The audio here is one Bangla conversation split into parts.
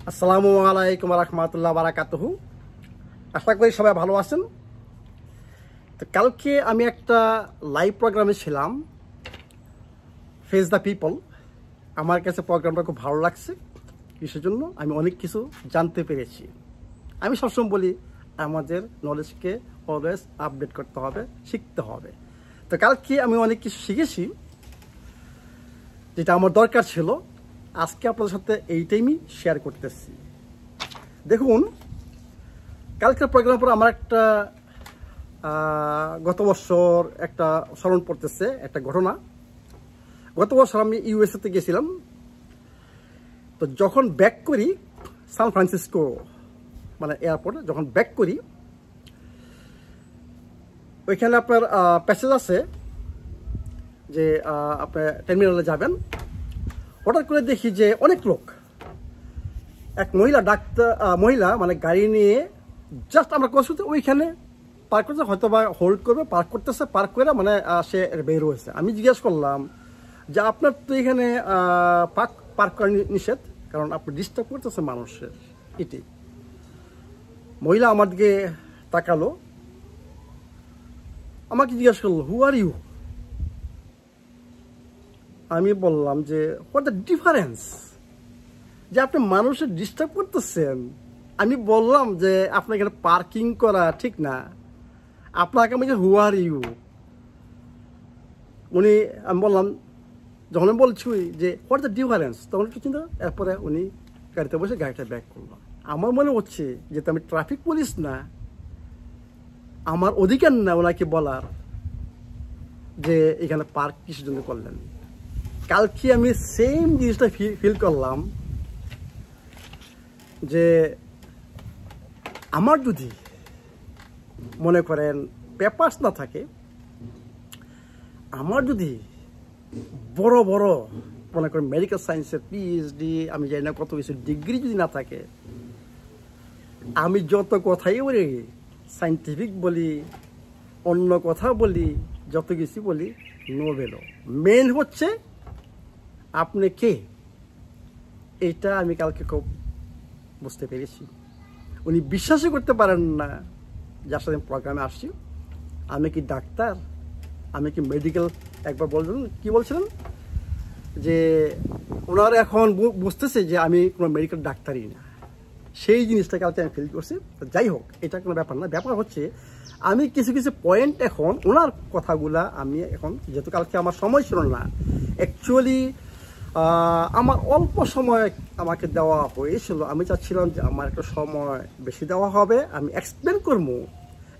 আসসালামু আলাইকুম রাহমাতুল্লাহ বারাকাতুহু। আশা করি সবাই ভালো আছেন। তো কালকে আমি একটা লাইভ প্রোগ্রামে ছিলাম, ফেস দ্য পিপল। আমার কাছে প্রোগ্রামটা খুব ভালো লাগছে। কিসের জন্য? আমি অনেক কিছু জানতে পেরেছি। আমি সবসময় বলি আমাদের নলেজকে অলওয়েজ আপডেট করতে হবে, শিখতে হবে। তো কালকে আমি অনেক কিছু শিখেছি যেটা আমার দরকার ছিল। আজকে আপনাদের সাথে এইটাই আমি শেয়ার করতেছি। দেখুন, কালকের প্রোগ্রামের পর আমার একটা গত বছর একটা স্মরণ পড়তেছে, একটা ঘটনা। গত বছর আমি ইউএসএতে গেছিলাম। তো যখন ব্যাক করি সান ফ্রান্সিসকো মানে এয়ারপোর্টে, যখন ব্যাক করি ওইখানে আপনার প্যাসেজ আছে যে আপনি টার্মিনালে যাবেন। হঠাৎ করে দেখি যে অনেক লোক, এক মহিলা মহিলা মানে গাড়ি নিয়ে জাস্ট আমরা করতে ওইখানে পার্ক করতে, হয়তো বা হোল্ড করবে, পার্ক করতেছে, পার্ক করে মানে সে বের হয়েছে। আমি জিজ্ঞেস করলাম যে আপনার তো এখানে পার্ক করা নিষেধ, কারণ আপনি ডিস্টার্ব করতেছে মানুষের। এটি মহিলা আমার দিকে তাকালো, আমাকে জিজ্ঞেস করলো হু আর ইউ। আমি বললাম যে হোয়াট দ্য ডিফারেন্স, যে আপনি মানুষের ডিস্টার্ব করতেছেন। আমি বললাম যে আপনার এখানে পার্কিং করা ঠিক না, আপনাকে আমি যে হু আর ইউ। আমি বললাম, যখন আমি বলছি যে হোয়াট দ্য ডিফারেন্স, তখন একটু চিন্তা, এরপরে উনি গাড়িতে বসে গাড়িটা ব্যাক করলো। আমার মনে হচ্ছে যে আমি ট্রাফিক পুলিশ না, আমার অধিকার না ওনাকে বলার যে এখানে পার্ক কিসের জন্য করলেন। কালকে আমি সেম জিনিসটা ফিল করলাম যে আমার যদি মনে করেন পেপারস না থাকে, আমার যদি বড় বড় মনে করেন মেডিকেল সায়েন্সের পিএইচডি, আমি জানি না কত কিছু ডিগ্রি যদি না থাকে, আমি যত কথাই বলি, সাইন্টিফিক বলি, অন্য কথা বলি, যত কিছু বলি, নো ভ্যালু। মেন হচ্ছে আপনি কে, এটা আমি কালকে খুব বুঝতে পেরেছি। উনি বিশ্বাসই করতে পারেন না যার সাথে প্রোগ্রামে আসছি। আমি কি ডাক্তার, আমি কি মেডিকেল, একবার বলবেন কি বলছিলেন যে ওনারা এখন বুঝতেছে যে আমি কোনো মেডিকেল ডাক্তারই না। সেই জিনিসটা কালকে আমি ফিল করছি। তো যাই হোক, এটা কোনো ব্যাপার না। ব্যাপার হচ্ছে আমি কিছু কিছু পয়েন্ট এখন ওনার কথাগুলা আমি এখন, যেহেতু কালকে আমার সময় ছিল না, অ্যাকচুয়ালি আমার অল্প সময় আমাকে দেওয়া হয়েছিল। আমি চাচ্ছিলাম যে আমার একটা সময় বেশি দেওয়া হবে, আমি এক্সপ্লেন করবো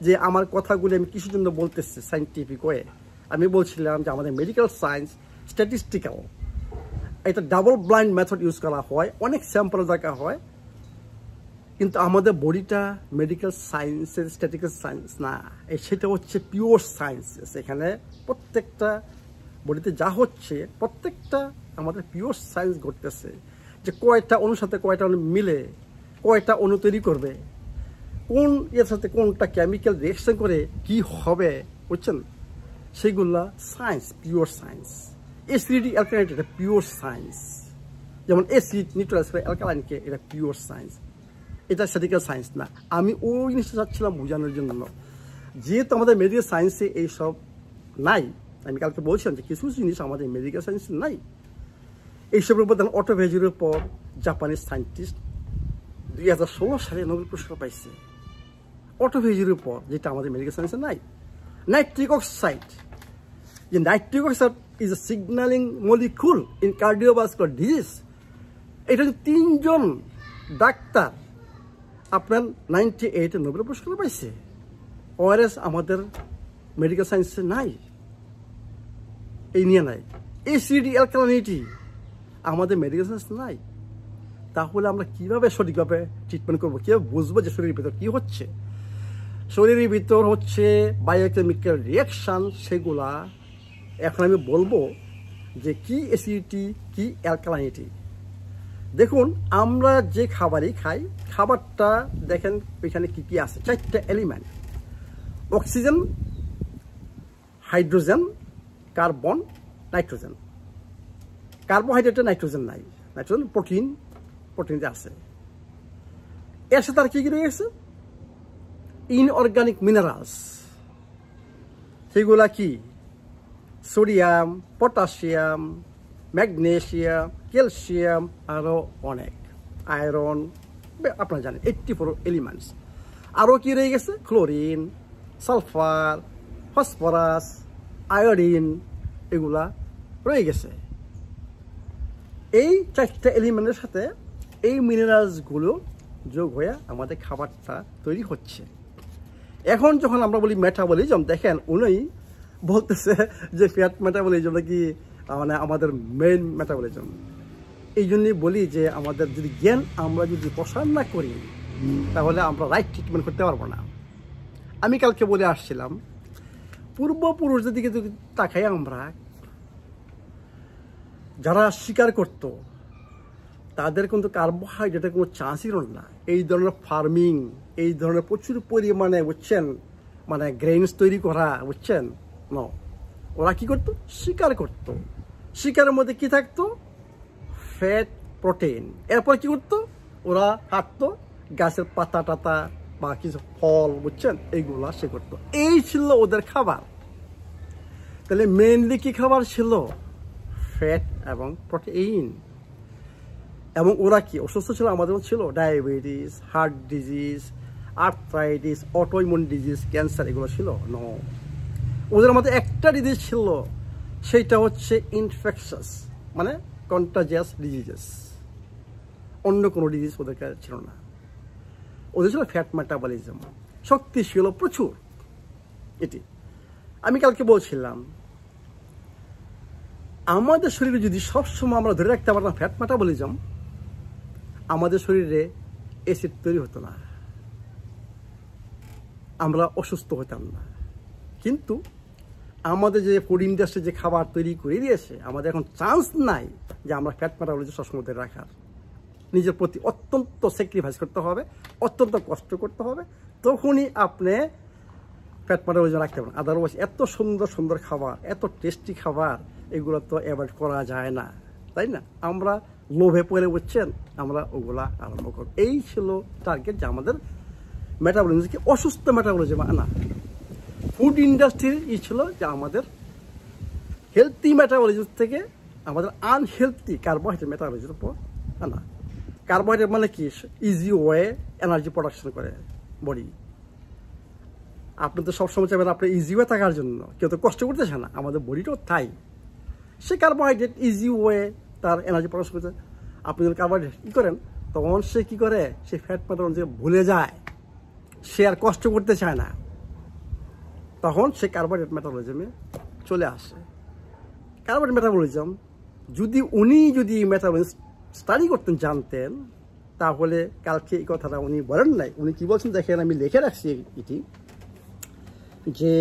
যে আমার কথাগুলি আমি কিসের জন্য বলতেছি সাইন্টিফিক ওয়ে। আমি বলছিলাম যে আমাদের মেডিকেল সায়েন্স স্ট্যাটিস্টিক্যাল, এটা ডাবল ব্লাইন্ড মেথড ইউজ করা হয়, অনেক স্যাম্পল দরকার হয়। কিন্তু আমাদের বডিটা মেডিকেল সায়েন্সের স্ট্যাটিস্টিক্যাল সায়েন্স না, সেটা হচ্ছে পিওর সায়েন্স। এখানে প্রত্যেকটা বডিতে যা হচ্ছে প্রত্যেকটা আমাদের পিওর সায়েন্স ঘটতেছে, যে কয়টা অণুর সাথে কয়টা অণু মিলে কয়টা অণু তৈরি করবে, কোন এর সাথে কোনটা কেমিক্যাল রিয়েকশন করে কি হবে, বুঝছেন? সেগুলা science, pure science. Acidity alkaline এটা পিওর সায়েন্স, যেমন অ্যাসিড নিউট্রাল অ্যালকালাইনকে, এটা পিওর সায়েন্স, এটা স্ট্যাটিস্টিক্যাল সায়েন্স না। আমি ওই জিনিসটা চাচ্ছিলাম বোঝানোর জন্য, যেহেতু আমাদের মেডিকেল সায়েন্সে এইসব নাই। আমি কালকে বলছিলাম যে কিছু জিনিস আমাদের মেডিকেল সায়েন্সে নাই। এইসবের উপর অটোফেজির উপর জাপানিজ সায়েন্টিস্ট 2016 সালে নোবেল পুরস্কার পাইছে, অটোফেজির উপর, যেটা আমাদের মেডিকেল সায়েন্সে নাই। নাইট্রিক অক্সাইড, যে nitric oxide is a signalling molecule in cardiovascular disease. এটা 3জন ডাক্তার আপনার 98-এ নোবেল পুরস্কার পাইছে, ওআরএস আমাদের মেডিকেল সায়েন্সে নাই, এই নিয়ে নাই। অ্যাসিডিটি অ্যালকালাইনিটি আমাদের মেডিকেল সায়েন্স নাই। তাহলে আমরা কীভাবে সঠিকভাবে ট্রিটমেন্ট করবো, কীভাবে বুঝবো যে শরীরের ভিতর কী হচ্ছে? শরীরের ভিতর হচ্ছে বায়োকেমিক্যাল রিয়াকশান, সেগুলা এখন আমি বলবো যে কি অ্যাসিডিটি, কি অ্যালকালাইনিটি। দেখুন, আমরা যে খাবারই খাই, খাবারটা দেখেন এখানে কি কি আছে, 4টা element: oxygen, hydrogen, carbon, nitrogen. কার্বোহাইড্রেটে নাইট্রোজেন নাই, নাইট্রোজেন প্রোটিন, প্রোটিনতে আছে। এর সাথে আর কি কি রয়েছে? ইনঅর্গানিক মিনারেলস, সেগুলা কি? সোডিয়াম, পটাশিয়াম, ম্যাগনেশিয়াম, ক্যালসিয়াম, আরও অনেক, আয়রন, আপনারা জানেন 84 এলিমেন্টস। আরও কি রয়ে গেছে? ক্লোরিন, সালফার, ফসফরাস, আয়োডিন, এগুলা রয়ে গেছে। এই 4টা এলিমেন্টের সাথে এই মিনারেলসগুলো যোগ হয়ে আমাদের খাবারটা তৈরি হচ্ছে। এখন যখন আমরা বলি মেটাবলিজম, দেখেন উনি বলতেছে যে ফ্যাট মেটাবলিজম নাকি মানে আমাদের মেইন মেটাবলিজম। এই জন্যই বলি যে আমাদের যদি জ্ঞান আমরা যদি প্রসার না করি তাহলে আমরা রাইট ট্রিটমেন্ট করতে পারবো না। আমি কালকে বলে আসছিলাম, পূর্বপুরুষদের দিকে যদি তাকাই আমরা, যারা শিকার করত তাদের কিন্তু কার্বোহাইড্রেটের কোনো চান্স ছিল না। এই ধরনের ফার্মিং, এই ধরনের প্রচুর পরিমাণে বুঝছেন মানে গ্রেইনস তৈরি করা, বুঝছেন ন, ওরা কি করতো? শিকার করতো। শিকারের মধ্যে কি থাকতো? Fat, protein. এরপর কি করতো? ওরা হাঁটতো, গাছের পাতা টাতা বা কিছু ফল, বুঝছেন, এইগুলা সে করতো। এই ছিল ওদের খাবার। তাহলে মেইনলি কি খাবার ছিল? ফ্যাট এবং প্রোটিন। এবং ওরা কি অসুস্থ ছিল? আমাদের ছিল diabetes, heart disease, arthritis, autoimmune disease, cancer, এগুলো ছিল নো। ওদের মধ্যে একটা ডিজিজ ছিল, সেইটা হচ্ছে ইনফেকশাস, মানে কন্টাজিয়াস ডিজিজেস। অন্য কোনো ডিজিজ ওদের কাছে ছিল না। ওদের ছিল ফ্যাট মেটাবলিজম, শক্তি ছিল প্রচুর। এটি আমি কালকে বলছিলাম, আমাদের শরীরে যদি সবসময় আমরা ধরে রাখতে পারতাম ফ্যাট মেটাবলিজম, আমাদের শরীরে অ্যাসিড তৈরি হতো না, আমরা অসুস্থ হতাম না। কিন্তু আমাদের যে ফুড ইন্ডাস্ট্রি যে খাবার তৈরি করে দিয়েছে, আমাদের এখন চান্স নাই যে আমরা ফ্যাট মেটাবলিজম সবসময় ধরে রাখার। নিজের প্রতি অত্যন্ত স্যাক্রিফাইস করতে হবে, অত্যন্ত কষ্ট করতে হবে, তখনই আপনি ফ্যাট মেটাবলিজম রাখতে পারেন। আদারওয়াইজ এত সুন্দর সুন্দর খাবার, এত টেস্টি খাবার, এগুলো তো অ্যাভয়েড করা যায় না, তাই না? আমরা লোভে পড়ে, বুঝছেন, আমরা ওগুলা আরম্ভ করব। এই ছিল টার্গেট, যে আমাদের মেটাবলিজমকে অসুস্থ মেটাবলিজম আনা। ফুড ইন্ডাস্ট্রির ছিল যে আমাদের হেলথি মেটাবলিজম থেকে আমাদের আনহেলথি কার্বোহাইড্রেট মেটাবলিজমের উপর আনা। কার্বোহাইড্রেট মানে কি? ইজি ওয়ে এনার্জি প্রোডাকশন করে বডি। আপনি তো সবসময় চাইবেন আপনি ইজি ওয়ে থাকার জন্য, কেউ তো কষ্ট করতেছে না, আমাদের বডিটাও তাই। সে কার্বোহাইড্রেট ইজি ওয়ে তার এনার্জি প্রোডাকশন করতে। আপনি যদি কার্বোহাইড্রেট কী করেন, তখন সে কী করে? সে ফ্যাট মেটাবলিজম ভুলে যায়, সে আর কষ্ট করতে চায় না, তখন সে কার্বোহাইড্রেট মেটাবলিজমে চলে আসে। কার্বোহাইড্রেট মেটাবলিজম যদি মেটাবলিজম স্টাডি করতেন, জানতেন, তাহলে কালকে এই কথাটা উনি বলেন নাই। উনি কি বলছেন দেখেন, আমি লিখে রাখছি এটি, যে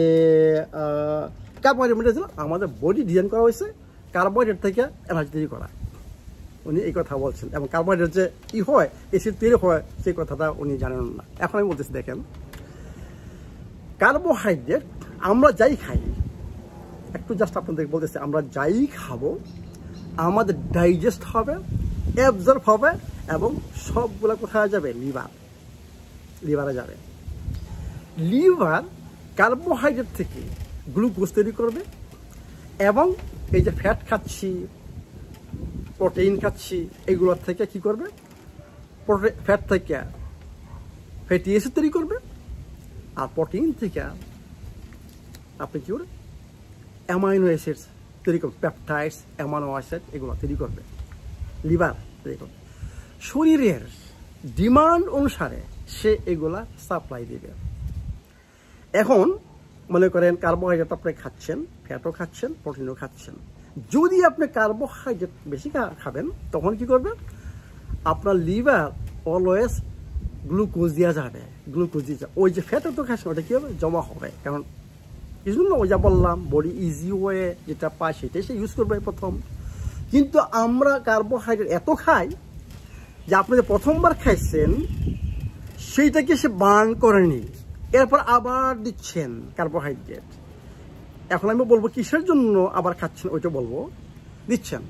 কার্বোহাইড্রেট মেটাবলিজম আমাদের বডি ডিজাইন করা হয়েছে কার্বোহাইড্রেট থেকে এনার্জি তৈরি করা। উনি এই কথা বলছেন। এবং কার্বোহাইড্রেট যে কী হয়, অ্যাসিড তৈরি হয়, সেই কথাটা উনি জানেন না। এখন আমি বলতেছি, দেখেন, কার্বোহাইড্রেট আমরা যাই খাই, একটু জাস্ট আপনাদের বলতেছি, আমরা যাই খাবো আমাদের ডাইজেস্ট হবে, অ্যাবজর্ব হবে, এবং সবগুলো কোথায় যাবে? লিভারে যাবে। লিভার কার্বোহাইড্রেট থেকে গ্লুকোজ তৈরি করবে, এবং এই যে ফ্যাট খাচ্ছি, প্রোটিন খাচ্ছি, এগুলোর থেকে কি করবে? ফ্যাট থেকে ফ্যাটি অ্যাসিড তৈরি করবে, আর প্রোটিন থেকে আপনি কি করে? অ্যামাইনো অ্যাসিডস তৈরি করবে, পেপটাইডস, অ্যামাইনো অ্যাসিড, এগুলো তৈরি করবে লিভার তৈরি করবে। শরীরের ডিমান্ড অনুসারে সে এগুলা সাপ্লাই দেবে। এখন মনে করেন কার্বোহাইড্রেট আপনি খাচ্ছেন, ফ্যাটও খাচ্ছেন, প্রোটিনও খাচ্ছেন। যদি আপনি কার্বোহাইড্রেট বেশি খাবেন, তখন কি করবে? আপনার লিভার অলওয়েজ গ্লুকোজ দেওয়া যাবে, গ্লুকোজ দিয়ে যাবে। ওই যে ফ্যাটও তো খাচ্ছেন, ওটা কী হবে? জমা হবে। কারণ কিছু না, ওই যা বললাম, বডি ইজি ওয়ে যেটা পায় সেটাই সে ইউজ করবে প্রথম। কিন্তু আমরা কার্বোহাইড্রেট এত খাই যে আপনি যে প্রথমবার খাইছেন সেইটাকে সে বার্ন করেনি, এরপর আবার দিচ্ছেন কার্বোহাইড্রেট। এখন আমি বলবো কিসের জন্য আবার খাচ্ছেন, ওইটা বলবো, দিচ্ছেন।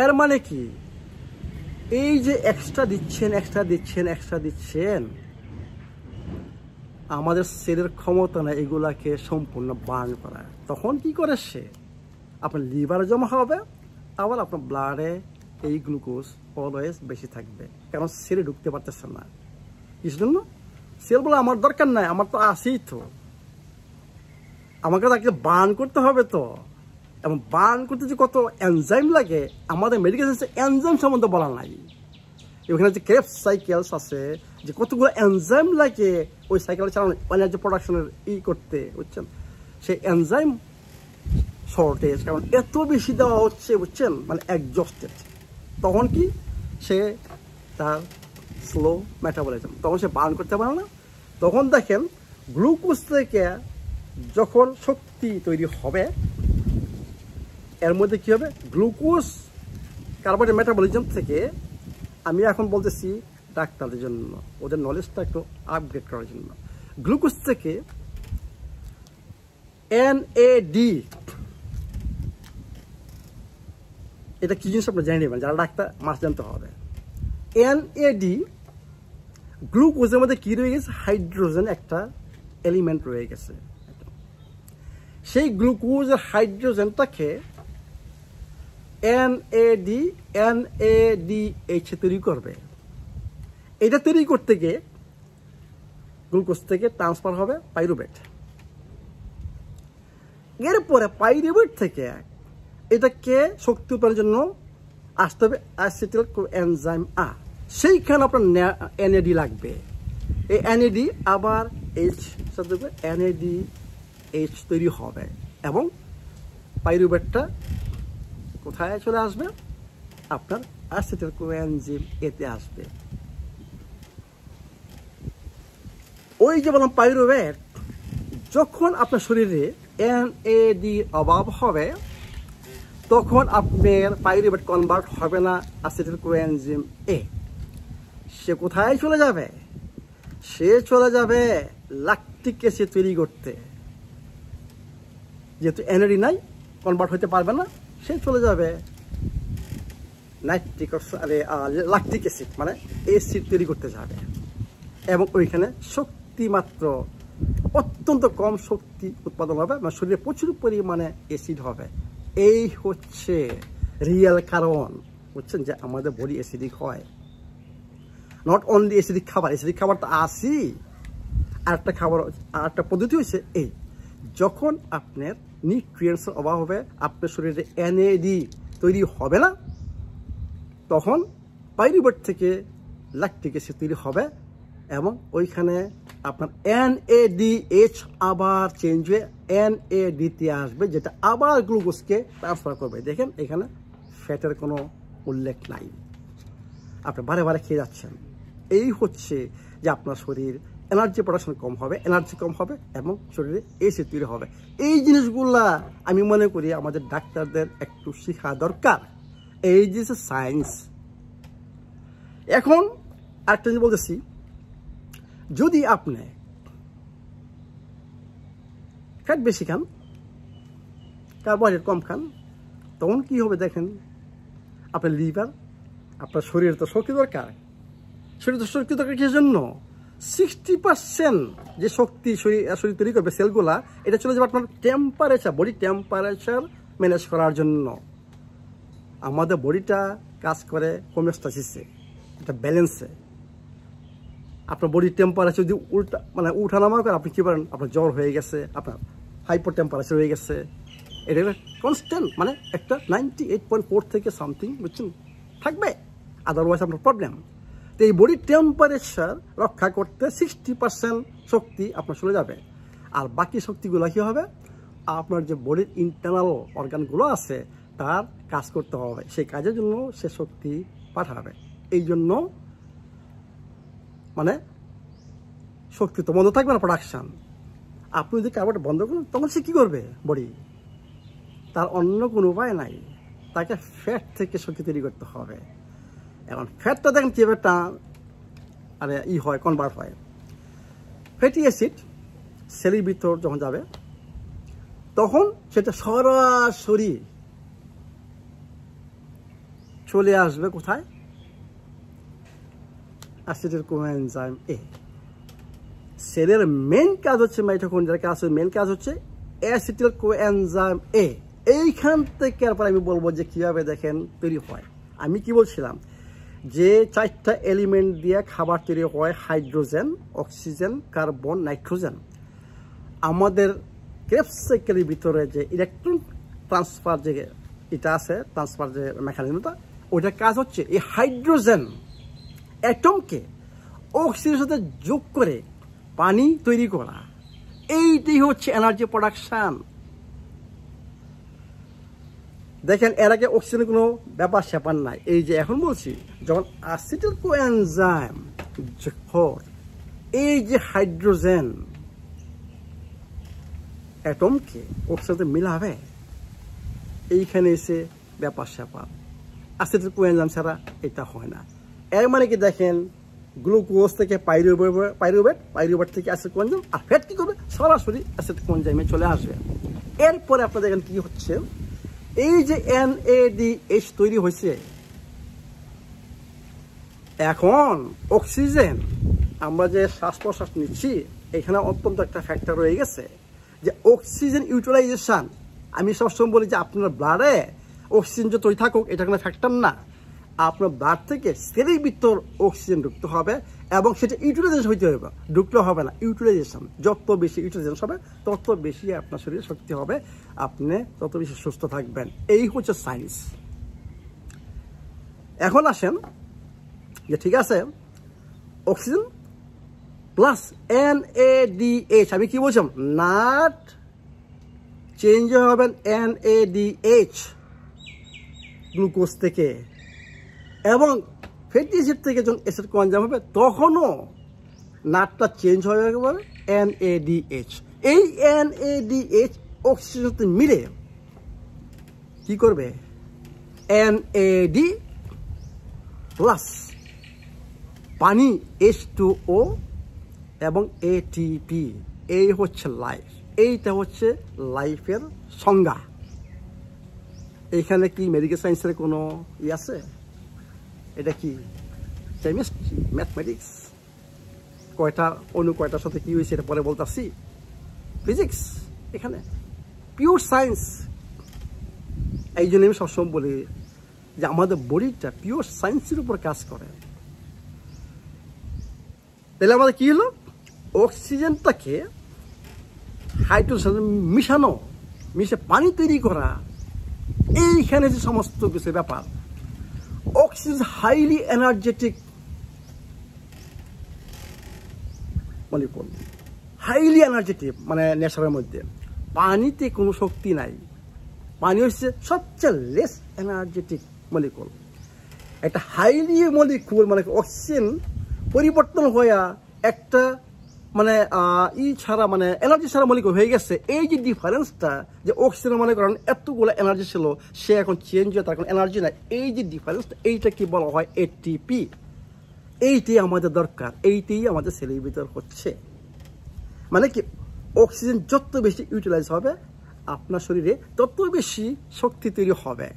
এর মানে কি? এই যে এক্সট্রা দিচ্ছেন আমাদের সেলের ক্ষমতা না এগুলাকে সম্পূর্ণ বার্ন করা। তখন কি করে সে আপনার লিভারে জমা হবে, আবার আপনার ব্লাডে এই গ্লুকোজ অলওয়েজ বেশি থাকবে, কারণ সেলে ঢুকতে পারতেছে না। কিসের জন্য? সেল বলে আমার দরকার নাই, আমার তো আসেই তো, আমাকে তাকে বার্ন করতে হবে তো। এবং বার্ন করতে যে কত এনজাইম লাগে আমাদের মেডিকেল সায়েন্সে এনজাইম সম্বন্ধে বলা নাই। এখানে যে ক্রেবস সাইকেলস আছে, যে কতগুলো এনজাইম লাগে ওই সাইকেল চালানো এনার্জি প্রোডাকশনের করতে, বুঝছেন? সেই এনজাইম শর্টেজ, কারণ এত বেশি দেওয়া হচ্ছে, বুঝছেন, মানে এক্সস্টেড। তখন কি সে তার স্লো মেটাবলিজম, তখন সে বার্ন করতে পারে না। তখন দেখেন গ্লুকোজ থেকে যখন শক্তি তৈরি হবে, এর মধ্যে কি হবে, গ্লুকোজ কার্বোহাইড্রেট মেটাবলিজম থেকে, আমি এখন বলতেছি ডাক্তারদের জন্য, ওদের নলেজটা একটু আপগ্রেড করার জন্য, গ্লুকোজ থেকে এনএডি, এটা কি জিনিস আপনারা জেনে নেবেন, যারা ডাক্তার মাস জানতে হবে। এনএডি গ্লুকোজের মধ্যে কি রয়ে গেছে, হাইড্রোজেন একটা এলিমেন্ট রয়ে গেছে। সেই গ্লুকোজের হাইড্রোজেনটাকে NADH তৈরি করবে। এটা তৈরি করতে গিয়ে গ্লুকোজ থেকে ট্রান্সফার হবে পাইরুভেট। এরপরে পাইরুভেট থেকে এটাকে শক্তি উৎপাদনের জন্য আসতে হবে অ্যাসিটাইল এনজাইম আ, সেইখানে আপনার NAD লাগবে। এই NAD আবার H সাথে NADH তৈরি হবে এবং পাইরুভেটটা কোথায় চলে আসবে, আপনার অ্যাসিটাইল কোএনজিম এতে আসবে। ওই যে বললাম পাইরুভেট, যখন আপনার শরীরে NAD অভাব হবে তখন আপনার পাইরুভেট কনভার্ট হবে না অ্যাসিটাইল কোএনজিম এ। সে কোথায় চলে যাবে, সে চলে যাবে ল্যাকটিক অ্যাসিড তৈরি করতে। যেহেতু NAD নাই, কনভার্ট হতে পারবে না, সে চলে যাবে ল্যাকটিক অ্যাসিড, মানে অ্যাসিড তৈরি করতে যাবে এবং ওইখানে শক্তি মাত্র অত্যন্ত কম শক্তি উৎপাদন হবে, মানে শরীরে প্রচুর পরিমাণে অ্যাসিড হবে। এই হচ্ছে রিয়েল কারণ, বুঝছেন, যে আমাদের বডি অ্যাসিডিক হয়। নট অনলি অ্যাসিডিক খাবার তো আসি, আর একটা পদ্ধতি হচ্ছে এই, যখন আপনার নিউট্রিয়েন্টসের অভাব হবে, আপনার শরীরে NAD তৈরি হবে না, তখন পাইরুভেট থেকে ল্যাকটিক অ্যাসিড তৈরি হবে এবং ওইখানে আপনার NADH আবার চেঞ্জ হয়ে NAD তে আসবে, যেটা আবার গ্লুকোজকে ট্রান্সফার করবে। দেখেন এখানে ফ্যাটের কোনো উল্লেখ নাই, আপনি বারে বারে খেয়ে যাচ্ছেন। এই হচ্ছে যে আপনার শরীর এনার্জি প্রোডাকশন কম হবে এবং শরীরে অ্যাসিড তৈরি হবে। এই জিনিসগুলা আমি মনে করি আমাদের ডাক্তারদের একটু শেখা দরকার। এই যে সায়েন্স। এখন একটা জিনিস বলতেছি, যদি আপনি ফ্যাট বেশি খান, কার্বোহাইড্রেট কম খান, তখন কি হবে দেখেন, আপনার লিভার, আপনার শরীরে তো শক্তি দরকার, কিসের জন্য? 60% যে শক্তি শরীর তৈরি করবে সেলগুলা, এটা চলে যাবে আপনার টেম্পারেচার, বডি টেম্পারেচার ম্যানেজ করার জন্য। আমাদের বডিটা কাজ করে হোমিওস্ট্যাসিসে, এটা ব্যালেন্সে। আপনার বডি টেম্পারেচার যদি উঠানামা করে, আপনি কী করেন, আপনার জ্বর হয়ে গেছে, আপনার হাইপার টেম্পারেচার হয়ে গেছে, এটা কনস্ট্যান্ট, মানে একটা 98.4 থেকে সামথিং, বুঝছেন, থাকবে, আদারওয়াইজ আপনার প্রবলেম। তো এই বডি টেম্পারেচার রক্ষা করতে 60% শক্তি আপনার চলে যাবে, আর বাকি শক্তিগুলো কী হবে, আপনার যে বডির ইন্টারনাল অর্গানগুলো আছে তার কাজ করতে হবে, সেই কাজের জন্য সে শক্তি পাঠাবে। এই জন্য মানে শক্তি তো বন্ধ থাকবে না প্রোডাকশান। আপনি যদি কার্বোহাইড্রেট বন্ধ করেন তখন সে কী করবে, বডি, তার অন্য কোনো উপায় নাই, তাকে ফ্যাট থেকে শক্তি তৈরি করতে হবে। এখন ফ্যাটটা দেখেন কীভাবে হয়, কনভার্ট হয়। ফ্যাটি অ্যাসিড সেলের ভিতর যখন যাবে তখন সেটা সরাসরি চলে আসবে কোথায়, অ্যাসিটিল কোএনজাইম এ। সেলের মেন কাজ হচ্ছে মাইটোকন্ড্রিয়ার কাজ, মেন কাজ হচ্ছে অ্যাসিটিল কোএনজাইম এ। এইখান থেকে এরপর আমি বলবো যে কীভাবে দেখেন তৈরি হয়। আমি কি বলছিলাম যে 4টা এলিমেন্ট দিয়ে খাবার তৈরি হয়, হাইড্রোজেন, অক্সিজেন, কার্বন, নাইট্রোজেন। আমাদের ক্রেবস সাইকেলের ভিতরে যে ইলেকট্রন ট্রান্সফার যে এটা আছে, ট্রান্সফার যে মেকানিজমটা, ওইটার কাজ হচ্ছে এই হাইড্রোজেন অ্যাটমকে অক্সিজেনের সাথে যোগ করে পানি তৈরি করা। এইটাই হচ্ছে এনার্জি প্রোডাকশন। দেখেন এর আগে অক্সিজেনের কোনো ব্যাপার স্যাপার নাই। এই যে এখন বলছি যখন অ্যাসিটিল কোএনজাইম এই যে হাইড্রোজেন অ্যাটমকে ওর সাথে মিলাবে, এইখানে এসে ব্যাপার স্যাপার। অ্যাসিটিল কোএনজাইম ছাড়া এটা হয় না। এর মানে কি দেখেন গ্লুকোজ থেকে পাইরুভেট থেকে অ্যাসিড কোএনজাইম, আর ফ্যাট কি করবে সরাসরি অ্যাসিড কোএনজাইমে চলে আসবে। এরপরে আপনারা দেখেন কি হচ্ছে, এই যে NADH তৈরি হয়েছে, এখন অক্সিজেন আমরা যে শ্বাস প্রশ্বাস নিচ্ছি এখানে অত্যন্ত একটা ফ্যাক্টর রয়ে গেছে যে অক্সিজেন ইউটিলাইজেশন। আমি সবসময় বলি যে আপনার ব্লাডে অক্সিজেন যে তৈরি থাকুক এটা কোনো ফ্যাক্টর না। আপনার ব্লাড থেকে সেলের ভিতর অক্সিজেন ঢুকতে হবে এবং সেটা ইউটিলাইজেশন হইতে হবে, ঢুকলে হবে না। ইউটিলাইজেশন যত বেশি ইউটিলাইজেশন হবে তত বেশি আপনার শরীরে শক্তি হবে, আপনি তত বেশি সুস্থ থাকবেন। এই হচ্ছে সায়েন্স। এখন আসেন যে ঠিক আছে অক্সিজেন প্লাস NADH, আমি কি বলছিলাম নাট চেঞ্জ হবেন NADH গ্লুকোজ থেকে, এবং ফ্যাটি অ্যাসিড থেকে যখন অ্যাসিড কোএনজাইম হবে তখনও নাটটা চেঞ্জ হয়ে যাবে NADH। এই NADH অক্সিজেনের সাথে মিলে কি করবে NAD প্লাস পানি H2O এবং ATP। এই হচ্ছে লাইফ, এইটা হচ্ছে লাইফের সংজ্ঞা। এইখানে কি মেডিকেল সায়েন্সের কোনো আছে? এটা কি কেমিস্ট্রি, ম্যাথমেটিক্স, কয়টা অণু কয়টার সাথে কি হয়েছে এটা পরে বলতেছি, ফিজিক্স, এখানে পিওর সায়েন্স। এই জন্য আমি সবসময় বলি যে আমাদের বডিটা পিওর সায়েন্সের উপর কাজ করে। তাহলে আমাদের কি হলো, অক্সিজেনটাকে হাইড্রোজেন মিশানো, মিশে পানি তৈরি করা, এইখানে যে সমস্ত কিছু ব্যাপার। Oxygen highly energetic molecule, highly energetic মানে নেচারের মধ্যে। পানিতে কোনো শক্তি নাই, পানি হচ্ছে সবচেয়ে লেস এনার্জেটিক মলিকুল। একটা হাইলি মলিকুল মানে অক্সিজেন পরিবর্তন হয়ে একটা মানে ছাড়া মানে এনার্জি ছাড়া মলিকুল হয়ে গেছে। এই যে ডিফারেন্সটা যে অক্সিজেন মনে করেন এতগুলো এনার্জি ছিল, সে এখন চেঞ্জ হয়ে তার কোনো এনার্জি নাই, এই যে ডিফারেন্সটা এইটা কি বলা হয় ATP। এইটাই আমাদের দরকার, এইটাই আমাদের সেলের ভিতর হচ্ছে। মানে কি অক্সিজেন যত বেশি ইউটিলাইজ হবে আপনার শরীরে তত বেশি শক্তি তৈরি হবে।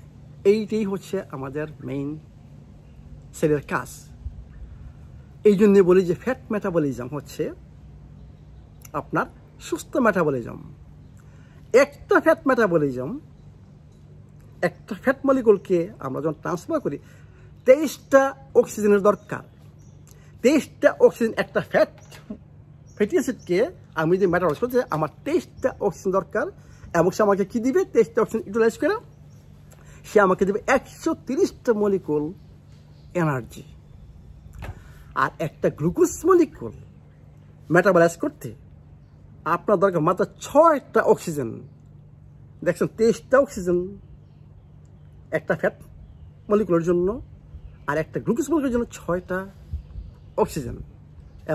এইটাই হচ্ছে আমাদের মেইন সেলের কাজ। এই জন্য বলি যে ফ্যাট মেটাবলিজম হচ্ছে আপনার সুস্থ মেটাবলিজম। একটা ফ্যাট মেটাবলিজম, একটা ফ্যাট মলিকুলকে আমরা যখন ট্রান্সফার করি 23টা অক্সিজেনের দরকার। 23টা অক্সিজেন, একটা ফ্যাটি অ্যাসিডকে আমি যে মেটাবলাইজ করছি আমার 23টা অক্সিজেন দরকার, এবং সে আমাকে কি দিবে 23টা অক্সিজেন ইউটিলাইজ করে সে আমাকে দেবে 130টা মলিকুল এনার্জি। আর একটা গ্লুকোজ মলিকুল মেটাবলাইজ করতে আপনার দরকার মাত্র 6টা অক্সিজেন। দেখছেন 23টা অক্সিজেন একটা ফ্যাট মলিকুলের জন্য, আর একটা গ্লুকোজ মলিকুলের জন্য 6টা অক্সিজেন,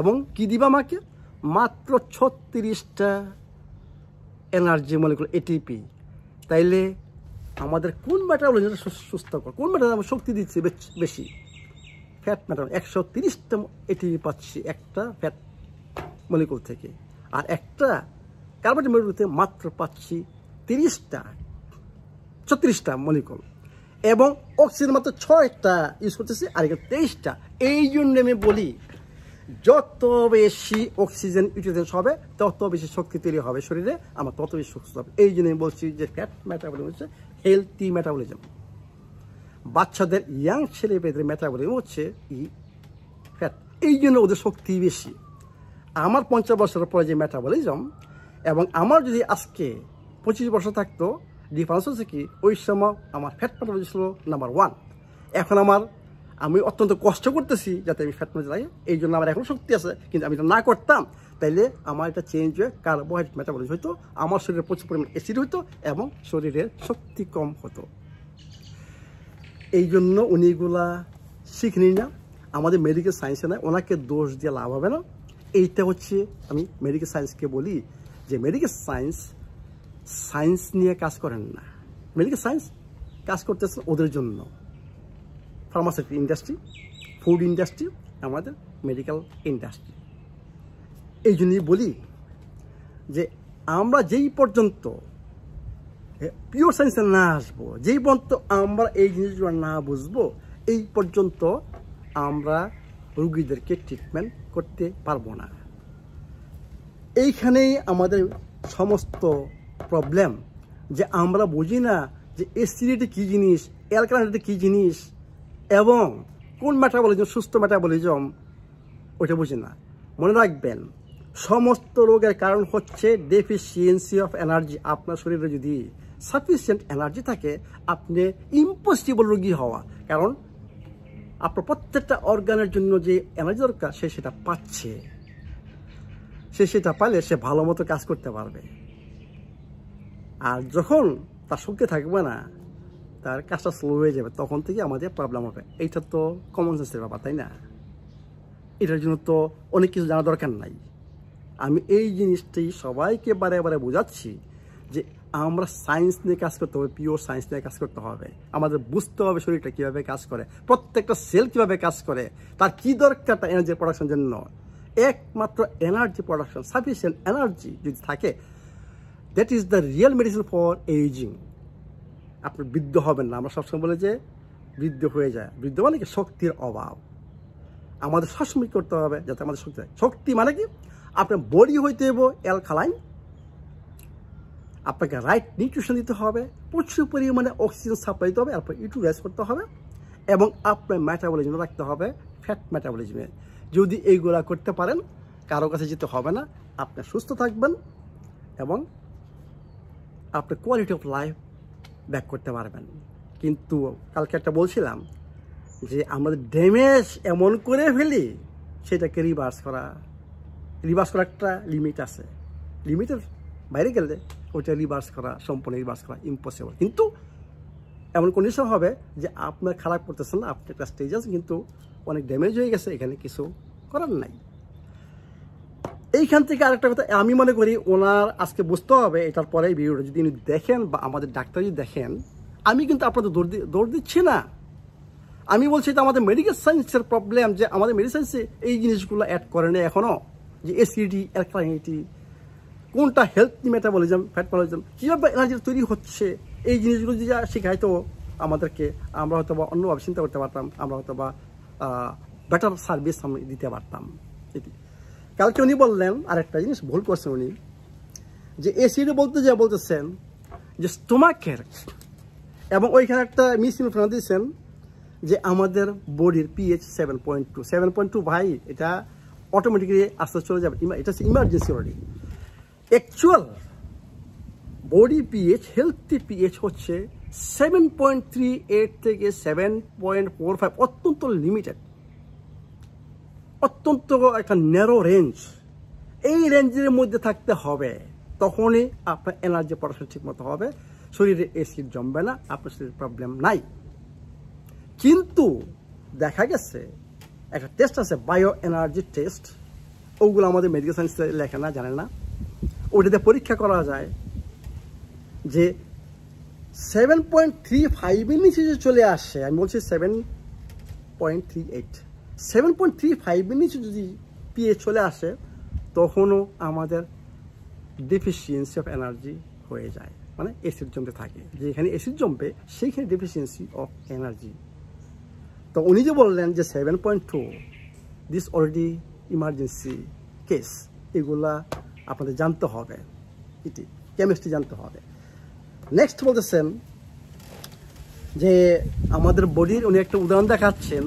এবং কি দিবা আমাকে মাত্র 36টা এনার্জি মলিকুল ATP। তাইলে আমাদের কোন মেটাবলিজম সুস্থকর, কোন মেটাবলিজম শক্তি দিচ্ছে বেশি? Fat metabolism. 130টা ATP পাচ্ছি একটা ফ্যাট মলিকুল থেকে, আর একটা কার্বন মলিকুলতে মাত্র পাচ্ছি 36টা মলিকুল, এবং অক্সিজেন মাত্র 6টা ইউজ করতেছি আর 23টা। এই জন্য আমি বলি যত বেশি অক্সিজেন ইউটিলাইজেশন হবে তত বেশি শক্তি তৈরি হবে শরীরে, আমার তত বেশি সুস্থ হবে। এই জন্য আমি বলছি যে ফ্যাট মেটাবলিজম হচ্ছে হেলথি মেটাবলিজম। বাচ্চাদের ইয়াং ছেলে মেয়েদের মেটাবলিজম হচ্ছে ফ্যাট, এই জন্য ওদের শক্তি বেশি। আমার 50 বছরের পরে যে মেটাবলিজম এবং আমার যদি আজকে 25 বছর থাকতো, ডিফারেন্স হচ্ছে কি, ওই সময় আমার ফ্যাট মেটাবলিজম ছিল নাম্বার 1। এখন আমি অত্যন্ত কষ্ট করতেছি যাতে আমি ফ্যাট মেটাবলিজম লাগে, এই জন্য আমার এখন শক্তি আছে। কিন্তু আমি এটা না করতাম তাইলে আমার এটা চেঞ্জ হয়ে কার্বোহাইড্রেট মেটাবলিজম হতো, আমার শরীরে প্রচুর পরিমাণ অ্যাসিড হতো এবং শরীরের শক্তি কম হতো। এই জন্য উনি এগুলা শিখনি না, আমাদের মেডিকেল সায়েন্সে না, ওনাকে দোষ দিয়ে লাভ হবে না। এইটা হচ্ছে আমি মেডিকেল সায়েন্সকে বলি যে মেডিকেল সায়েন্স নিয়ে কাজ করেন না, মেডিকেল সায়েন্স কাজ করতেছে ওদের জন্য। ফার্মাসিউটিক্যাল ইন্ডাস্ট্রি, ফুড ইন্ডাস্ট্রি, আমাদের মেডিকেল ইন্ডাস্ট্রি। এই জন্যই বলি যে আমরা যেই পর্যন্ত পিওর সায়েন্সে না আসবো, যেই পর্যন্ত আমরা এই জিনিসগুলো না বুঝবো, এই পর্যন্ত আমরা রুগীদেরকে ট্রিটমেন্ট করতে পারবো না। এইখানেই আমাদের সমস্ত প্রবলেম, যে আমরা বুঝি না যে অ্যাসিডিটি কী জিনিস, অ্যালকালাইনিটি কী জিনিস এবং কোন মেটাবলিজম সুস্থ মেটাবলিজম, ওইটা বুঝি না। মনে রাখবেন, সমস্ত রোগের কারণ হচ্ছে ডেফিসিয়েন্সি অফ এনার্জি। আপনার শরীরে যদি সাফিসিয়েন্ট এনার্জি থাকে, আপনি ইম্পসিবল রোগী হওয়া, কারণ আপনার প্রত্যেকটা অর্গানের জন্য যে এনার্জি দরকার সে সেটা পাচ্ছে, সে সেটা পালে সে ভালো মতো কাজ করতে পারবে। আর যখন তার শক্তি থাকবে না, তার কাজটা স্লো হয়ে যাবে, তখন থেকে আমাদের প্রবলেম হবে। এইটা তো কমন সেন্সের ব্যাপার, তাই না? এটার জন্য তো অনেক কিছু জানা দরকার নাই। আমি এই জিনিসটাই সবাইকে বারে বারে বোঝাচ্ছি যে আমরা সায়েন্স নিয়ে কাজ করতে হবে, পিওর সায়েন্স নিয়ে কাজ করতে হবে। আমাদের বুঝতে হবে শরীরটা কীভাবে কাজ করে, প্রত্যেকটা সেল কীভাবে কাজ করে, তার কী দরকার তার এনার্জি প্রোডাকশনের জন্য। একমাত্র এনার্জি প্রোডাকশন, সাফিসিয়েন্ট এনার্জি যদি থাকে, that is the real medicine for ageing. আপনি বৃদ্ধ হবেন না। আমরা সবসময় বলে যে বৃদ্ধ হয়ে যায়, বৃদ্ধ মানে কি শক্তির অভাব। আমাদের সবসময় করতে হবে যাতে আমাদের শক্তি হয়। শক্তি মানে কি, আপনার বডি হইতে হবে অ্যালকালাইন, আপনাকে রাইট নিউট্রিশন দিতে হবে, প্রচুর পরিমাণে অক্সিজেন সাপ্লাই দিতে হবে, তারপর ইউটিলাইজ করতে হবে এবং আপনার মেটাবলিজম রাখতে হবে ফ্যাট মেটাবলিজমে। যদি এইগুলা করতে পারেন, কারো কাছে যেতে হবে না, আপনি সুস্থ থাকবেন এবং আপনি কোয়ালিটি অফ লাইফ ব্যাক করতে পারবেন। কিন্তু কালকে একটা বলছিলাম যে আমাদের ড্যামেজ এমন করে ফেলি, সেটাকে রিভার্স করা একটা লিমিট আছে। লিমিটের বাইরে গেলে ওইটা রিভার্স করা, সম্পূর্ণ রিভার্স করা ইম্পসিবল। কিন্তু এমন কন্ডিশন হবে যে আপনার খারাপ করতেছেন না, আপনি একটা স্টেজ আছে কিন্তু অনেক ড্যামেজ হয়ে গেছে, এখানে কিছু করার নাই। এইখান থেকে আরেকটা কথা আমি মনে করি ওনার আজকে বুঝতে হবে, এটার পরে ভিডিওটা যদি উনি দেখেন বা আমাদের ডাক্তার যদি দেখেন, আমি কিন্তু আপনাদের দৌড় দিচ্ছি না। আমি বলছি যে আমাদের মেডিকেল সায়েন্সের প্রবলেম, যে আমাদের মেডিকেল সায়েন্সে এই জিনিসগুলো অ্যাড করে না এখনও, যে অ্যাসিডিটি, অ্যালকালাইনিটি, কোনটা হেলথি মেটাবলিজম, ফ্যাট মেটাবলিজম, কীভাবে এনার্জি তৈরি হচ্ছে, এই জিনিসগুলো যদি শেখাইতো আমাদেরকে, আমরা হয়তো বা অন্যভাবে চিন্তা করতে পারতাম, আমরা হয়তো বা বেটার সার্ভিস আমি দিতে পারতাম। এটি কালকে উনি বললেন আরেকটা জিনিস ভুল করছেন উনি, যে অ্যাসিড বলতে যা বলতেছেন যে স্টোমাকের, এবং ওইখানে একটা মিস ইনফরমেশন দিয়েছেন যে আমাদের বডির পিএইচ 7.2 ভাই, এটা অটোমেটিক্যালি আস্তে চলে যাবে, এটা হচ্ছে emergency already. Actual body pH, healthy pH হচ্ছে 7.38 থেকে 7.45, অত্যন্ত লিমিটেড, অত্যন্ত একটা ন্যারো রেঞ্জ। এই রেঞ্জের মধ্যে থাকতে হবে, তখনই আপনার এনার্জি প্রোডাকশন ঠিক মতো হবে, শরীরে অ্যাসিড জমবে না, আপনার শরীরে প্রবলেম নাই। কিন্তু দেখা গেছে একটা টেস্ট আছে, বায়ো এনার্জি টেস্ট, ওগুলো আমাদের মেডিকেল সায়েন্সে লেখে না, জানে না। ওইটাতে পরীক্ষা করা যায় যে 7.35 এর নিচে যে চলে আসে, আমি বলছি 7.35 এর নিচে যদি পিএইচ চলে আসে, তখনও আমাদের ডেফিসিয়েন্সি অফ এনার্জি হয়ে যায়, মানে অ্যাসিড জমতে থাকে। যেখানে অ্যাসিড জমবে সেইখানে ডেফিসিয়েন্সি অফ এনার্জি। তো উনি যে বললেন যে 7.2, দিস অলরেডি ইমার্জেন্সি কেস, এগুলা আপনাদের জানতে হবে, এটি কেমিস্ট্রি জানতে হবে। নেক্সট বলতেছেন যে আমাদের বডির উনি একটা উদাহরণ দেখাচ্ছেন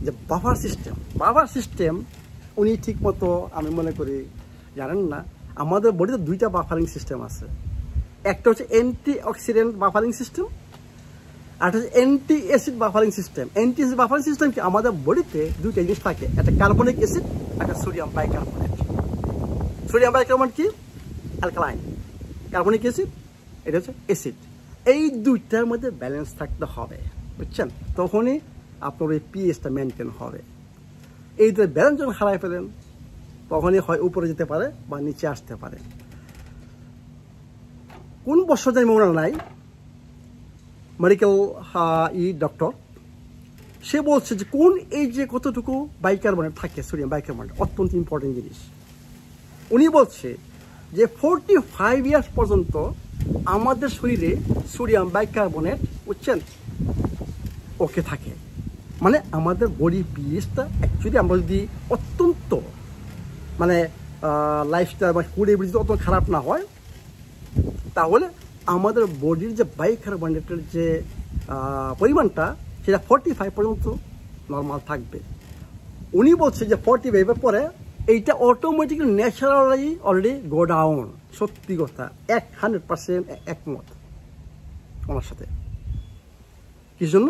যে বাফার সিস্টেম উনি ঠিক মতো আমি মনে করি জানেন না। আমাদের বডিতে দুইটা বাফারিং সিস্টেম আছে, একটা হচ্ছে অ্যান্টি অক্সিডেন্ট বাফারিং সিস্টেম, আর হচ্ছে anti acid buffering system. Anti acid buffering system কি, আমাদের বডিতে দুইটা জিনিস থাকে, একটা কার্বনিক অ্যাসিড, একটা সোডিয়াম বাইকার্বনেট। সোডিয়াম বাইকার্বনেট কি অ্যালকালাইন, কার্বনিক অ্যাসিড এটা হচ্ছে অ্যাসিড। এই দুইটার মধ্যে ব্যালেন্স থাকতে হবে, বুঝছেন? তখনই আপনার ওই পিএইচটা মেনটেন হবে। এই দুটো ব্যালেন্স যখন হারাই ফেলেন তখনই হয় উপরে যেতে পারে বা নিচে আসতে পারে। কোন বছর জানি মনে নাই, মেডিকেল ডক্টর সে বলছে যে কোন এই যে কতটুকু বাইকার্বনেট থাকে, সোডিয়াম বাইকার্বনেট অত্যন্ত ইম্পর্টেন্ট জিনিস। উনি বলছে যে 45 ইয়ার্স পর্যন্ত আমাদের শরীরে সোডিয়াম বাইকার্বনেট বুঝছেন ওকে থাকে। মানে আমাদের বডি পিএইচটা অ্যাকচুয়ালি আমরা যদি অত্যন্ত মানে লাইফস্টাইল বা ফুড এভিডি অত খারাপ না হয়, তাহলে আমাদের বডির যে বাইকার্বনেটের যে পরিমাণটা সেটা 45 পর্যন্ত নর্মাল থাকবে। উনি বলছে যে 45-এর পরে এইটা automatically naturally already go down. সত্যি কথা, 100% একমত ওনার সাথে। কি জন্য?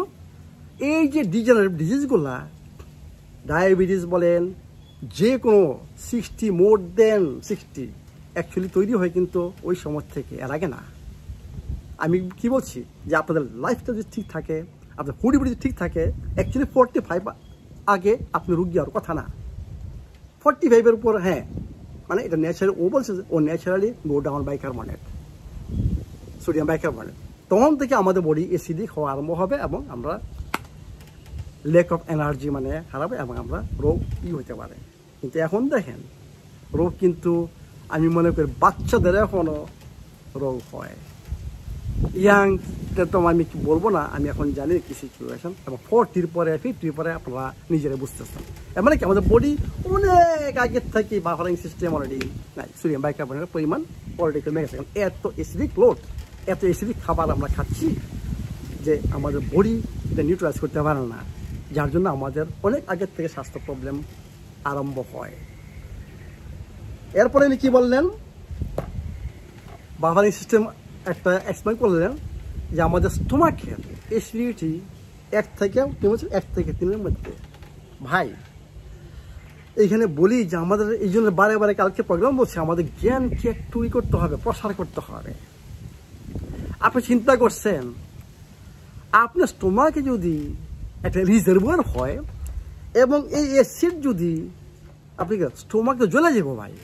এই যে ডিজেনারেটিভ ডিজিজগুলা, ডায়াবেটিস বলেন, যে কোনো 60 মোর দেন 60 অ্যাকচুয়ালি তৈরি হয় কিন্তু ওই সময় থেকে, এর আগে না। আমি কি বলছি যে আপনাদের লাইফটা যদি ঠিক থাকে, আপনার ফুড যদি ঠিক থাকে, অ্যাকচুয়ালি 45 আগে আপনি রোগী আর কথা না। 45-এর উপর হ্যাঁ, মানে এটা ন্যাচারালি, ও বলছে ও naturally go down bicarbonate, sodium bicarbonate. তখন থেকে আমাদের বডি অ্যাসিডিক হওয়া আরম্ভ হবে এবং আমরা ল্যাক অফ এনার্জি মানে হারাবে এবং আমরা রোগ হতে পারে। কিন্তু এখন দেখেন রোগ কিন্তু আমি মনে করি বাচ্চাদের এখনও রোগ হয়। ইয়াংটা তো আমি কি বলবো না, আমি এখন জানি কি সিচুয়েশন, এবং 40-র পরে 50-র পরে আপনারা নিজেরা বুঝতেছেন। মানে কি আমাদের বডি অনেক আগের থেকে বাফারিং সিস্টেম অলরেডি নাই, সোডিয়াম বাইকার্বনেটের পরিমাণ অলরেডি কমে গেছে। এত অ্যাসিডিক লোড, এত অ্যাসিডিক খাবার আমরা খাচ্ছি যে আমাদের বডি এটা নিউট্রালাইজ করতে পারে না, যার জন্য আমাদের অনেক আগের থেকে স্বাস্থ্য প্রবলেম আরম্ভ হয়। এরপরে উনি কি বললেন, বাফারিং সিস্টেম একটা এক্সপ্লেন করলেন যে আমাদের স্টোমাকের অ্যাসিডিটি 1 থেকে 3-এর মধ্যে। ভাই এইখানে বলি যে আমাদের এই জন্য বারে বারে কালকে প্রোগ্রাম বলছে আমাদের জ্ঞানকে একটু করতে হবে, প্রসার করতে হবে। আপনি চিন্তা করছেন আপনার স্টোমাকে যদি একটা রিজার্ভার হয় এবং এই অ্যাসিড যদি আপনি স্টোমাক তো জ্বলে যাবো ভাই।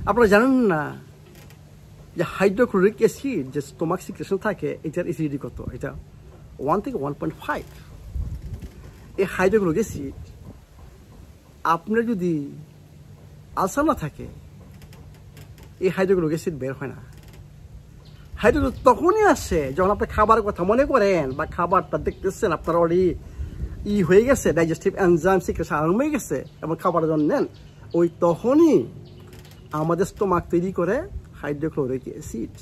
আপনারা জানেন না যে হাইড্রোক্লোরিক অ্যাসিড যে স্টোমাক সিক্রেশন থাকে এটার অ্যাসিডিটি কত, এটা 1 থেকে 1.5। এই হাইড্রোক্লোরিক অ্যাসিড আপনার যদি আলসার না থাকে, এই হাইড্রোক্লোরিক অ্যাসিড বের হয় না। হাইড্রোক্লোরিক তখনই আসে যখন আপনি খাবার কথা মনে করেন বা খাবারটা দেখতেছেন আপনার অলরেডি হয়ে গেছে, ডাইজেস্টিভ এনজাইম সিক্রেশন আরম্ভ হয়ে গেছে এবং খাবার যখন নেন, ওই তখনই আমাদের স্টোমাক তৈরি করে হাইড্রোক্লোরিক অ্যাসিড।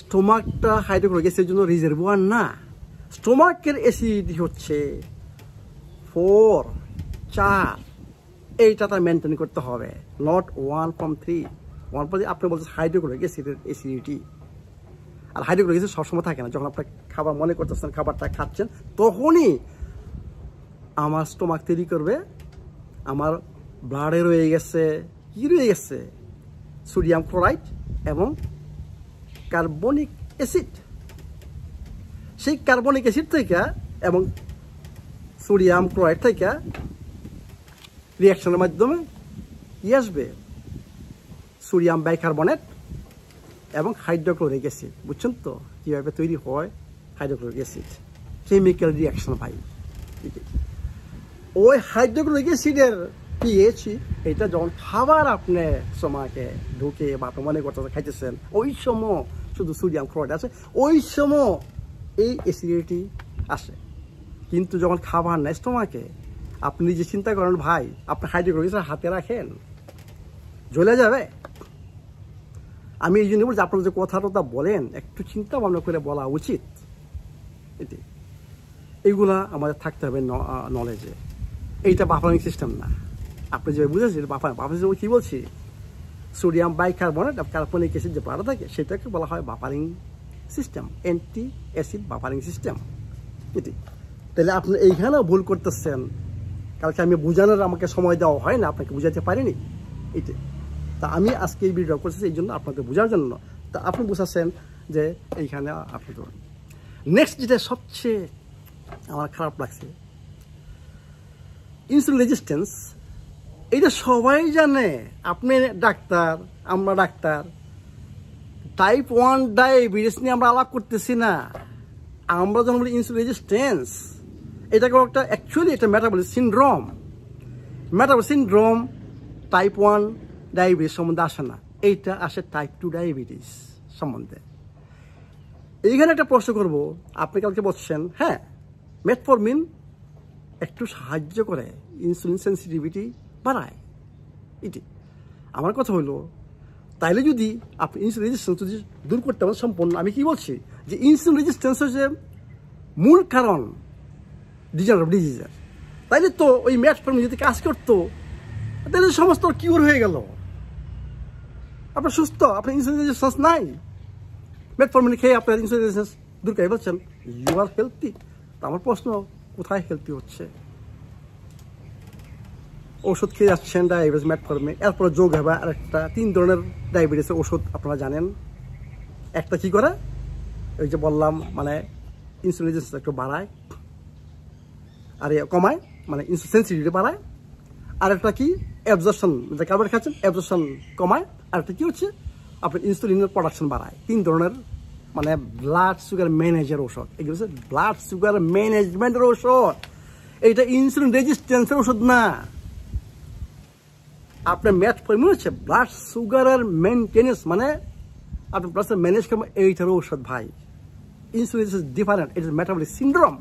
স্টোমাকটা হাইড্রোক্লোরিক অ্যাসিডের জন্য রিজার্ভার না, স্টোমাকের অ্যাসিডিটি হচ্ছে 4 এইটা তার মেনটেন করতে হবে, নট 1 from 3। 1 from 3 আপনি বলছেন হাইড্রোক্লোরিক অ্যাসিডের অ্যাসিডিটি। আর হাইড্রোক্লোরিক অ্যাসিড সবসময় থাকে না, যখন আপনার খাবার মনে করতেছেন খাবারটা খাচ্ছেন তখনই আমার স্টোমাক তৈরি করবে, আমার ব্লাডে রয়ে গেছে কি রয়ে গেছে, সোডিয়াম ক্লোরাইড এবং কার্বনিক অ্যাসিড। সেই কার্বনিক অ্যাসিড থেকে এবং সোডিয়াম ক্লোরাইড থেকে রিয়াকশনের মাধ্যমে কি আসবে, সোডিয়াম বাইকার্বনেট এবং হাইড্রোক্লোরিক অ্যাসিড। বুঝছেন তো কীভাবে তৈরি হয় হাইড্রোক্লোরিক অ্যাসিড, কেমিক্যাল রিয়াকশন ভাই। ওই হাইড্রোক্লোরিক অ্যাসিডের পিএইচ এটা যখন খাবার আপনি স্টোমাকে ঢুকে বা আপনি মনে করতে খাইতেছেন, ওই সময় শুধু সোডিয়াম ক্লোরাইড আছে, ওই সময় এই অ্যাসিডিটি আসে। কিন্তু যখন খাবার না স্টোমাকে, আপনি নিজে চিন্তা করেন ভাই, আপনি হাইড্রোক্লোরিক্স হাতে রাখেন, জ্বলে যাবে। আমি এই জন্য বলছি, আপনারা যে কথাটা বলেন একটু চিন্তা ভাবনা করে বলা উচিত। এটি এইগুলা আমাদের থাকতে হবে নলেজে। এইটা বাফারিং সিস্টেম না, আপনি যে বুঝেছেন বাফারিং সিস্টেম কী বলছি, সোডিয়াম বাইকার্বনেট আর কার্বনিক অ্যাসিড যে পাড়া থাকে সেটাকে বলা হয় buffering system, anti acid buffering system. এটি তাহলে আপনি এইখানেও ভুল করতেছেন। কালকে আমি বোঝানোর আমাকে সময় দেওয়া হয় না, আপনাকে বুঝাতে পারিনি। এইটি তা আমি আজকে এই ভিডিও করতেছি এই জন্য আপনাদের বোঝার জন্য। তা আপনি বুঝাচ্ছেন যে এইখানে আপনি ধরুন। নেক্সট যেটা সবচেয়ে আমার খারাপ লাগছে, ইনসুলিন রেজিস্ট্যান্স। এটা সবাই জানে, আপনি ডাক্তার, আমরা ডাক্তার। টাইপ 1 ডায়াবেটিস নিয়ে আমরা আলাপ করতেছি না। আমরা যখন বলি ইনসুলিন রেজিস্ট্যান্স, এটাকে একটা অ্যাকচুয়ালি এটা metabolic syndrome. Metabolic syndrome type 1 diabetes সম্বন্ধে আসে না, এইটা আসে টাইপ 2 ডায়াবেটিস সম্বন্ধে। এইখানে একটা প্রশ্ন করব, আপনি কালকে বলছেন হ্যাঁ মেটফরমিন একটু সাহায্য করে, ইনসুলিন সেন্সিটিভিটি বাড়ায়। এটি আমার কথা হলো, তাইলে যদি আপনি ইনসুলিন রেজিস্ট্যান্স যদি দূর করতে পারেন সম্পূর্ণ, আমি কি বলছি যে ইনসুলিন রেজিস্ট্যান্স হচ্ছে মূল কারণ ডিজেনারেটিভ ডিজিজের, তাইলে তো ওই মেটফরমিন যদি কাজ করতো তাহলে সমস্ত কিউর হয়ে গেল, আপনার সুস্থ, আপনার ইনসুলিন রেজিস্ট্যান্স নাই। মেটফরমিন খেয়ে আপনার ইনসুলিন রেজিস্ট্যান্স দূর করে বলছেন ইউ আর হেলথি। তা আমার প্রশ্ন, কোথায় হেলথি হচ্ছে? ওষুধ খেয়ে যাচ্ছেন ডায়াবেটিস মেটফরমিন, এরপর যোগ হবে আর একটা 3 ধরনের ডায়াবেটিসের ওষুধ আপনারা জানেন। একটা কি করে, ওই যে বললাম মানে ইনসুলিন রেজিস্ট্যান্স একটু বাড়ায় আর কমায়, মানে ইনসুলিন সেন্সিটিভিটি বাড়ায়। আর একটা কি অ্যাবজর্পশন, যে কার্বোহাইড্রেট খাচ্ছেন অ্যাবজর্পশন কমায়। আর একটা কি হচ্ছে আপনার ইনসুলিনের প্রোডাকশন বাড়ায়। 3 ধরনের মানে ব্লাড সুগার ম্যানেজের ওষুধ, এগুলো হচ্ছে ব্লাড সুগার ম্যানেজমেন্টের ওষুধ। এইটা ইনসুলিন রেজিস্ট্যান্সের ওষুধ না। আপনার মেটফরমিন হচ্ছে ব্লাড সুগারের মেনটেনেন্স, মানে আপনার ব্লাড সুগার ম্যানেজ করবেন, এইটার ঔষধ ভাই। Insulin is different, it is metabolic syndrome.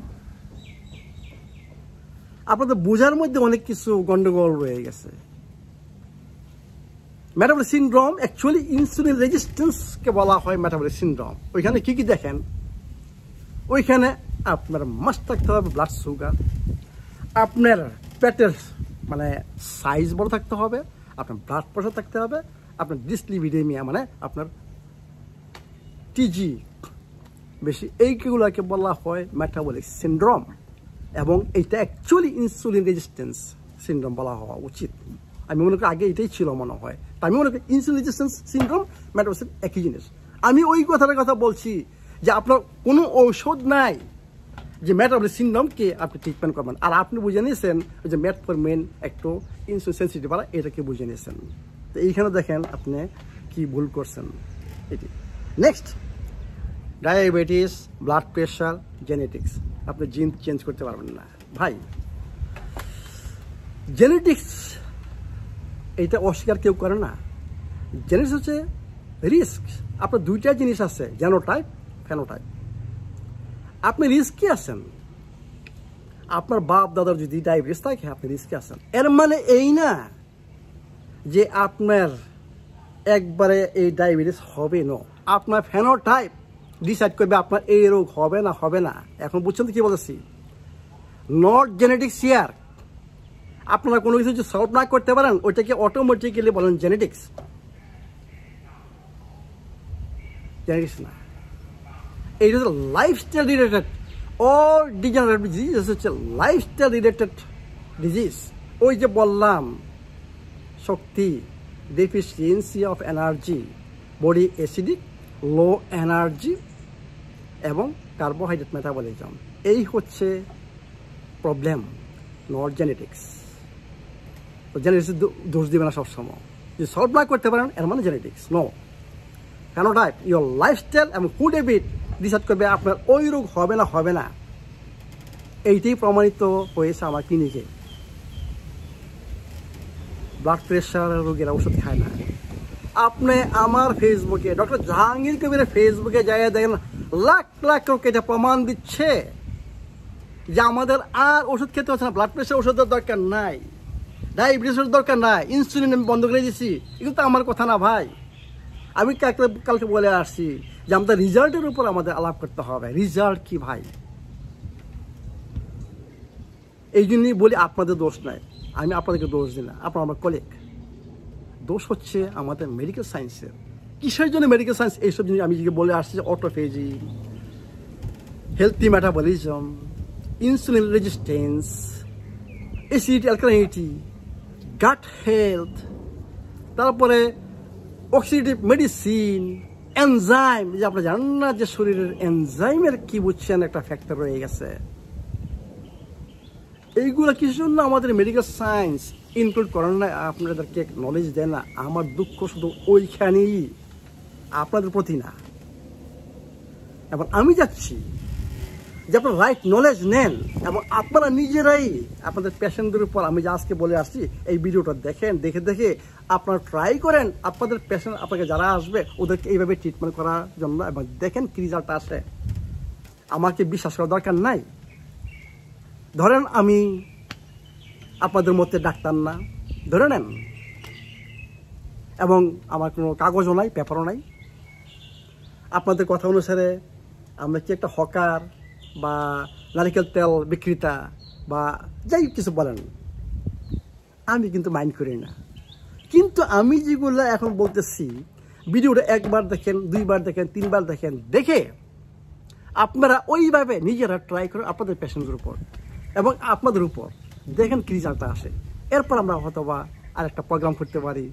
আপনাদের বোঝার মধ্যে অনেক কিছু গন্ডগোল রয়ে গেছে। মেটাবলিক সিনড্রোম অ্যাকচুয়ালি ইনসুলিন রেজিস্ট্যান্সকে বলা হয় মেটাবলিক সিনড্রোম। ওইখানে কি কি দেখেন, ওইখানে আপনার মাস্ট থাকতে হবে ব্লাড সুগার, আপনার পেটের মানে সাইজ বড় থাকতে হবে, আপনার ব্লাড প্রেশার থাকতে হবে, আপনার ডিসলিপিডেমিয়া মানে আপনার টিজি বেশি, এইগুলোকে বলা হয় মেটাবলিক সিনড্রোম। এবং এইটা অ্যাকচুয়ালি ইনসুলিন রেজিস্ট্যান্স সিনড্রোম বলা হওয়া উচিত। আমি মনে করি আগে এটাই ছিল মনে হয়। তা আমি মনে করি ইনসুলিন রেজিস্ট্যান্স সিনড্রোম মেটাবলিক একই জিনিস। আমি ওই কথাটার কথা বলছি যে আপনার কোনো ঔষধ নাই যে মেটাবলিক সিনড্রোমকে আপনি ট্রিটমেন্ট করবেন। আর আপনি বুঝে নিয়েছেন যে মেটফরমিন একটু ইনসুলিন সেন্সিটিভ বাড়া, এটাকে বুঝে নিয়েছেন। তো এইখানে দেখেন আপনি কি ভুল করছেন। এটি next, diabetes, blood pressure, genetics. আপনি জিন চেঞ্জ করতে পারবেন না ভাই। জেনেটিক্স এইটা অস্বীকার কেউ করে না। জেনেটিক্স হচ্ছে রিস্ক। আপনার 2টা জিনিস আছে, জেনোটাইপ, ফেনোটাইপ। আপনি রিস্কে আছেন, আপনার বাপ দাদার যদি ডায়াবেটিস থাকে আপনি রিস্কে আছেন। এর মানে এই না যে আপনার একবারে এই ডায়াবেটিস হবে না। আপনার ফেনোটাইপ ডিসাইড করবে আপনার এই রোগ হবে না হবে না। এখন বুঝছেন তো কি বলেছি, নট জেনেটিক্স হিয়ার। আপনারা কোনো কিছু যদি সলভ না করতে পারেন ওইটাকে অটোমেটিক্যালি বলেন জেনেটিক্স। জেনেটিক্স না, এইটা হচ্ছে lifestyle related. All degenerative disease হচ্ছে লাইফস্টাইল রিলেটেড ডিজিজ। ওই যে বললাম শক্তি, deficiency of energy, body acidic, low energy এবং কার্বোহাইড্রেট মেটাবলিজম, এই হচ্ছে প্রবলেম, নট জেনেটিক্স। তো জেনেটিক্স দোষ দিবে না সবসময়। যদি সলভ না করতে পারেন এর মানে genetics no. Phenotype your lifestyle এবং ফুড হ্যাবিট ডিসাইড করবে আপনার ওই রোগ হবে না হবে না। এইটাই প্রমাণিত হয়েছে আমার ক্লিনিকে। ব্লাড প্রেশারের রোগীরা ওষুধ খায় না। আপনি আমার ফেসবুকে ডক্টর জাহাঙ্গীর কবিরের ফেসবুকে যাই দেখেন লাখ লাখ লোক এটা প্রমাণ দিচ্ছে যে আমাদের আর ওষুধ খেতে হচ্ছে না, ব্লাড প্রেশার ওষুধের দরকার নাই, ডায়াবেটিসের দরকার নাই, ইনসুলিন আমি বন্ধ করে দিয়েছি, এগুলো তো আমার কথা না ভাই। আমি কালকে বলে আসছি যে আমাদের রেজাল্টের উপর আমাদের আলাপ করতে হবে। রেজাল্ট কি ভাই? এই জন্যই বলি আপনাদের দোষ নাই, আমি আপনাদেরকে দোষ দিই না, আপনার আমার কলিগ। দোষ হচ্ছে আমাদের মেডিকেল সায়েন্সের। কিসের জন্য মেডিকেল সায়েন্স এইসব জিনিস আমি বলে আসছি, যে autophagy, healthy metabolism, insulin resistance, acid alkalinity, গাট হেলথ, তারপরে অক্সিডেটিভ মেডিসিন, এনজাইম, যে আপনারা জানেন না যে শরীরের এনজাইমের কি বুঝছেন একটা ফ্যাক্টর রয়ে গেছে। এইগুলো কিছু জন্য আমাদের মেডিকেল সায়েন্স ইনক্লুড করেন না, আপনাদেরকে নলেজ দেয় না। আমার দুঃখ শুধু ওইখানেই, আপনাদের প্রতি না। এবং আমি যাচ্ছি যে আপনারা রাইট নলেজ নেন এবং আপনারা নিজেরাই আপনাদের পেশেন্টদের উপর, আমি যে আজকে বলে আসছি, এই ভিডিওটা দেখেন, দেখে আপনারা ট্রাই করেন আপনাদের পেশেন্ট, আপনাকে যারা আসবে ওদেরকে এইভাবে ট্রিটমেন্ট করার জন্য, এবং দেখেন কি রেজাল্ট আসে। আমাকে বিশ্বাস করার দরকার নাই। ধরেন আমি আপনাদের মধ্যে ডাক্তার না, ধরে নেন, এবং আমার কোনো কাগজও নাই, পেপারও নাই। আপনাদের কথা অনুসারে আমরা কি একটা হকার বা নারিকেল তেল বিক্রেতা বা যাই কিছু বলেন, আমি কিন্তু মাইন্ড করি না। কিন্তু আমি যেগুলো এখন বলতেছি, ভিডিওটা একবার দেখেন, দুইবার দেখেন, তিনবার দেখেন, দেখে আপনারা ওইভাবে নিজেরা ট্রাই করেন আপনাদের পেশেন্টের উপর এবং আপনাদের উপর, দেখেন কি রেজাল্টটা আসে। এরপর আমরা হয়তো বা আরেকটা প্রোগ্রাম করতে পারি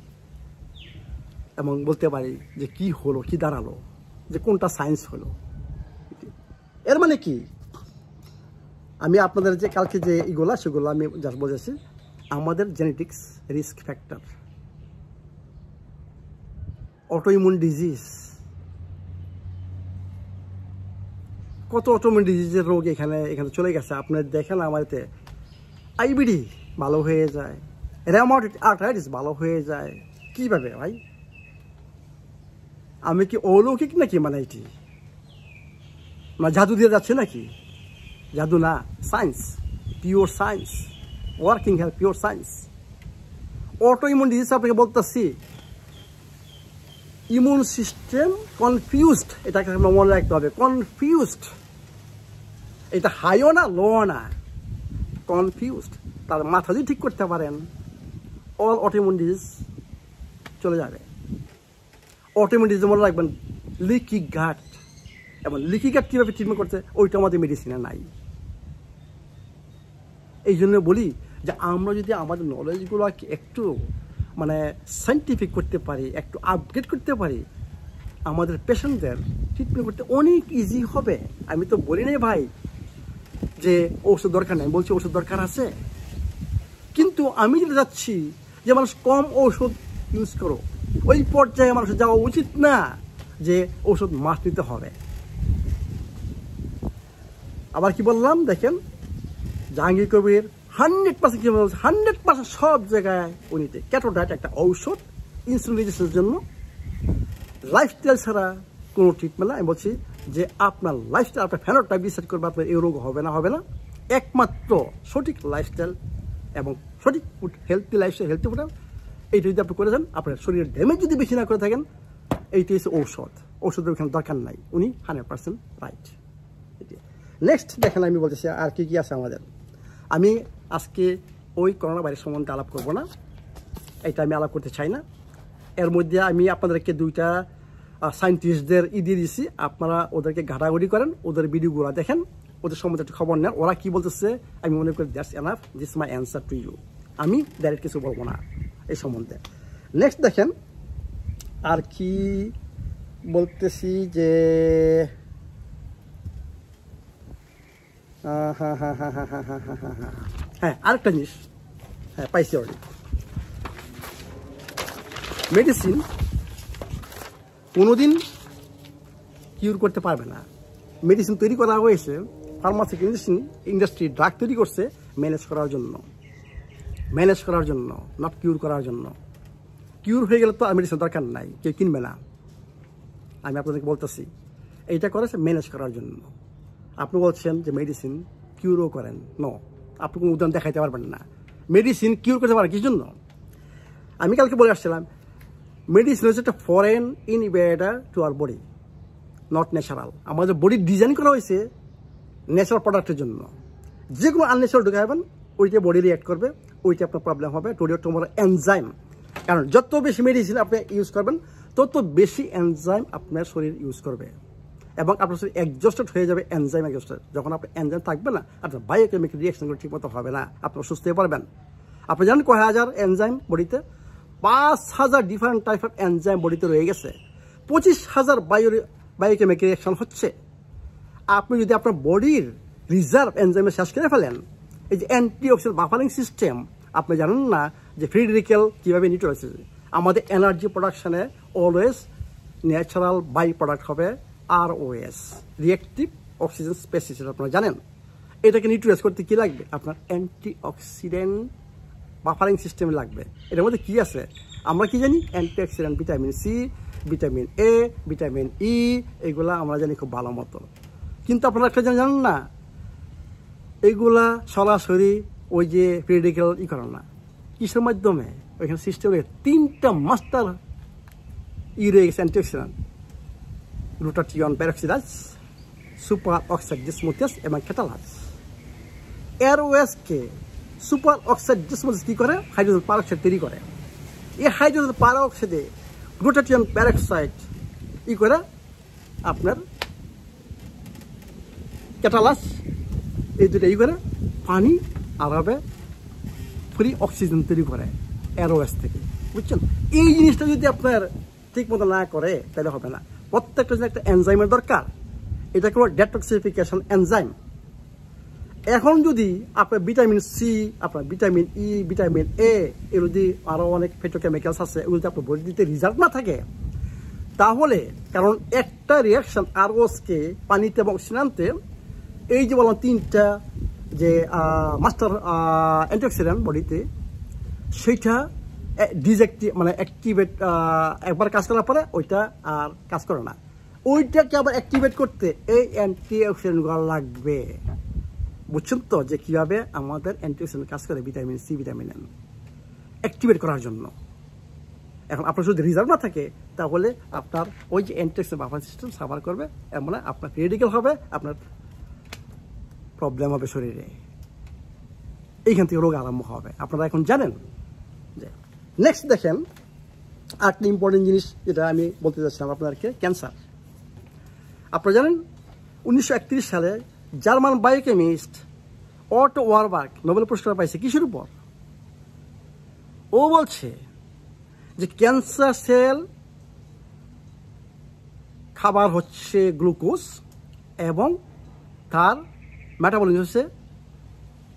এবং বলতে পারি যে কি হলো, কি দাঁড়ালো, যে কোনটা সায়েন্স হলো। এর মানে কি, আমি আপনাদের যে কালকে যে এগুলো সেগুলো আমি জাস্ট বলেছি, আমাদের genetics risk factor, autoimmune disease, কত অটোইমিউন ডিজিজের রোগ এখানে চলে গেছে। আপনার দেখেন আমাদেরতে আইবিডি ভালো হয়ে যায়, রিউমাটয়েড আর্থ্রাইটিস ভালো হয়ে যায়। কিভাবে ভাই? আমি কি অলৌকিক নাকি? মানে এটি না জাদু দিয়ে যাচ্ছে নাকি? জাদু না, science, pure science, working health, pure science. Autoimmune disease আপনাকে বলতেছি, ইমিউন সিস্টেম কনফিউজড, এটাকে মনে রাখতে হবে, কনফিউজড। এটা হাইও না, লো না, কনফিউজড। তার মাথা যদি ঠিক করতে পারেন, অল অটোইমিউন ডিজিজ চলে যাবে। অটোইমিউন ডিজিজ মনে রাখবেন, লিকি গাট, এবং লিকি গাট কীভাবে ট্রিটমেন্ট করতে, ওইটা আমাদের মেডিসিনে নাই। এই জন্য বলি যে আমরা যদি আমাদের নলেজগুলোকে একটু মানে সাইন্টিফিক করতে পারি, একটু আপগ্রেড করতে পারি, আমাদের পেশেন্টদের ট্রিটমেন্ট করতে অনেক ইজি হবে। আমি তো বলি নাই ভাই যে ওষুধ দরকার নেই, বলছি ওষুধ দরকার আছে। কিন্তু আমি যেটা যাচ্ছি যে মানুষ কম ওষুধ ইউজ করো, ওই পর্যায়ে মানুষের যাওয়া উচিত না যে ওষুধ মাস নিতে হবে। আবার কি বললাম দেখেন, জাহাঙ্গীর কবির 100% কি বলছে, 100% সব জায়গায় উনিতে ক্যাটো ডায়েট একটা ঔষধ ইনসুলিন রেজিস্ট্যান্সের জন্য। লাইফস্টাইল ছাড়া কোনো ট্রিটমেন্ট না। আমি বলছি যে আপনার লাইফস্টাইল, আপনার ফেনোটাইপ ডিসাইড করবে আপনার এই রোগ হবে না হবে না। একমাত্র সঠিক লাইফস্টাইল এবং সঠিক food, healthy lifestyle, healthy food, এইটা যদি আপনি করে দেন, আপনার শরীরের ড্যামেজ যদি বেশি না করে থাকেন, এইটি হচ্ছে ঔষধ। ঔষধের ওখানে দরকার নাই, উনি 100% রাইট। নেক্সট দেখেন, আমি বলতেছি আর কি কি আছে আমাদের। আমি আজকে ওই করোনা ভাইরাস সম্বন্ধে আলাপ করবো না, এটা আমি আলাপ করতে চাই না। এর মধ্যে আমি আপনাদেরকে দুইটা সায়েন্টিস্টদের দিয়ে দিয়েছি, আপনারা ওদেরকে ঘাটাঘাটি করেন, ওদের ভিডিওগুলো দেখেন, ওদের সম্বন্ধে একটু খবর নেন, ওরা কী বলতেছে। আমি মনে করি that's enough, this my answer to you. আমি ডাইরেক্ট কিছু বলবো না এই সম্বন্ধে। নেক্সট দেখেন আর কি বলতেছি যে হ্যাঁ আরেকটা জিনিস, হ্যাঁ পাইছি অলরেডি। মেডিসিন কোনোদিন কিউর করতে পারবে না। মেডিসিন তৈরি করা হয়েছে, ফার্মাসিউটিক্যাল ইন্ডাস্ট্রি ড্রাগ তৈরি করছে ম্যানেজ করার জন্য, নট কিউর করার জন্য। কিউর হয়ে গেলে তো আর মেডিসিন দরকার নাই, কেউ কিনবে না। আমি আপনাদেরকে বলতেছি এইটা করেছে ম্যানেজ করার জন্য। আপনি বলছেন যে মেডিসিন কিউরও করেন। নো, আপনি কোনো উদাহরণ দেখাইতে পারবেন না। মেডিসিন কিউর করতে পারে কি জন্য? আমি কালকে বলে আসছিলাম, মেডিসিন হচ্ছে একটা foreign invader to our body, not natural. আমাদের বডি ডিজাইন করা হয়েছে ন্যাচারাল প্রোডাক্টের জন্য। যে কোনো আনন্যাচারাল ঢুকাবেন, ওইটা বডি রিয়াক্ট করবে, ওইটা আপনার প্রবলেম হবে। টুডে টুমরো এনজাইম, কারণ যত বেশি মেডিসিন আপনি ইউজ করবেন তত বেশি এনজাইম আপনার শরীর ইউজ করবে, এবং আপনার শরীর এক্সস্টেড হয়ে যাবে। এনজাইম এক্সস্টেড যখন আপনার এনজাইম থাকবে না, আপনার বায়োকেমিক্যাল রিয়াকশনগুলো ঠিক মতো হবে না, আপনি অসুস্থ হয়ে পড়বেন। আপনি জানেন কয় হাজার এনজাইম বডিতে? 5,000 ডিফারেন্ট টাইপ অফ এনজাইম বডিতে রয়ে গেছে। 25,000 বায়োকেমিক্যাল রিয়াকশন হচ্ছে। আপনি যদি আপনার বডির রিজার্ভ এনজাইমে শেষ করে ফেলেন, এই যে অ্যান্টিঅক্সিডেন্ট বাফারিং সিস্টেম, আপনি জানেন না যে ফ্রি রেডিক্যাল কীভাবে নিউট্রালাইজ। আমাদের এনার্জি প্রোডাকশনে অলওয়েজ ন্যাচারাল বাই প্রোডাক্ট হবে ROS, রিঅ্যাক্টিভ অক্সিজেন স্পেসিস। আপনারা জানেন এটাকে নিউট্রালাইজ করতে কী লাগবে? আপনার অ্যান্টিঅক্সিডেন্ট বাফারিং সিস্টেম লাগবে। এটার মধ্যে কী আছে আমরা কি জানি? Antioxidant, vitamin C, vitamin A, vitamin E, এগুলা আমরা জানি খুব ভালো মতো। কিন্তু আপনারা একটা জানেন না, এইগুলা সরাসরি ওই যে ফ্রিডিক্যাল করেন না, কিসের মাধ্যমে? ওইখানে সিস্টেমে 3টা মাস্টার রয়ে গেছে অ্যান্টিঅক্সিডেন্ট: গ্লুটাথিয়ন পেরক্সিডাজ, সুপার অক্সাইড ডিসমোথিয়াস এবং ক্যাটালাস। ROS-কে সুপার অক্সাইড ডিসমোথিয়াস কী করে? হাইড্রোজেন পারঅক্সাইড তৈরি করে। এই হাইড্রোজেন পারঅক্সাইডে গ্লুটাথিয়ন পেরক্সাইড করে আপনার ক্যাটালাস, এই দুটো করে পানি আর হবে ফ্রি অক্সিজেন তৈরি করে ROS থেকে, বুঝছেন? এই জিনিসটা যদি আপনার ঠিক মতো না করে তাহলে হবে না। প্রত্যেকটা একটা এনজাইমের দরকার, এটা কোনো ডেটক্সিফিকেশন এনজাইম। এখন যদি আপনার ভিটামিন সি, আপনার ভিটামিন ই, ভিটামিন এ, এগুলো যদি আরও অনেক ফিটোকেমিক্যালস আছে, এগুলো যদি আপনার বডিতে রিজাল্ট না থাকে, তাহলে কারণ একটা রিয়াকশন ROS-কে পানিতে এবং অক্সিজেনতে, এই যে বললাম 3টা যে মাস্টার অ্যান্টিঅক্সিডেন্ট বডিতে, সেইটা ডিজেক্টিভ মানে অ্যাক্টিভেট, একবার কাজ করার পরে ওইটা আর কাজ করে না। ওইটাকে আবার অ্যাক্টিভেট করতে এই অ্যান্টিঅক্সিডেন্টগুলো লাগবে। বুঝছেন তো যে কীভাবে আমাদের অ্যান্টিঅক্সিডেন্ট কাজ করে? ভিটামিন সি, ভিটামিন এম অ্যাক্টিভেট করার জন্য। এখন আপনার যদি রিজার্ভ না থাকে, তাহলে আপনার ওই যে অ্যান্টিঅক্সিডেন্ট বাফার সিস্টেম সাফার করবে, এমন আপনার ক্রিটিক্যাল হবে, আপনার প্রবলেম হবে শরীরে, এইখান থেকে রোগ আরম্ভ হবে। আপনারা এখন জানেন। যে নেক্সট দেখেন আরেকটা ইম্পর্টেন্ট জিনিস যেটা আমি বলতে চাচ্ছিলাম আপনাদেরকে, ক্যান্সার। আপনারা জানেন 1931 সালে German biochemist auto Warburg Nobel পুরস্কার পাইছে কিসের উপর? ও বলছে যে ক্যান্সার সেল খাবার হচ্ছে গ্লুকোজ, এবং তার মেটাবলিজম হচ্ছে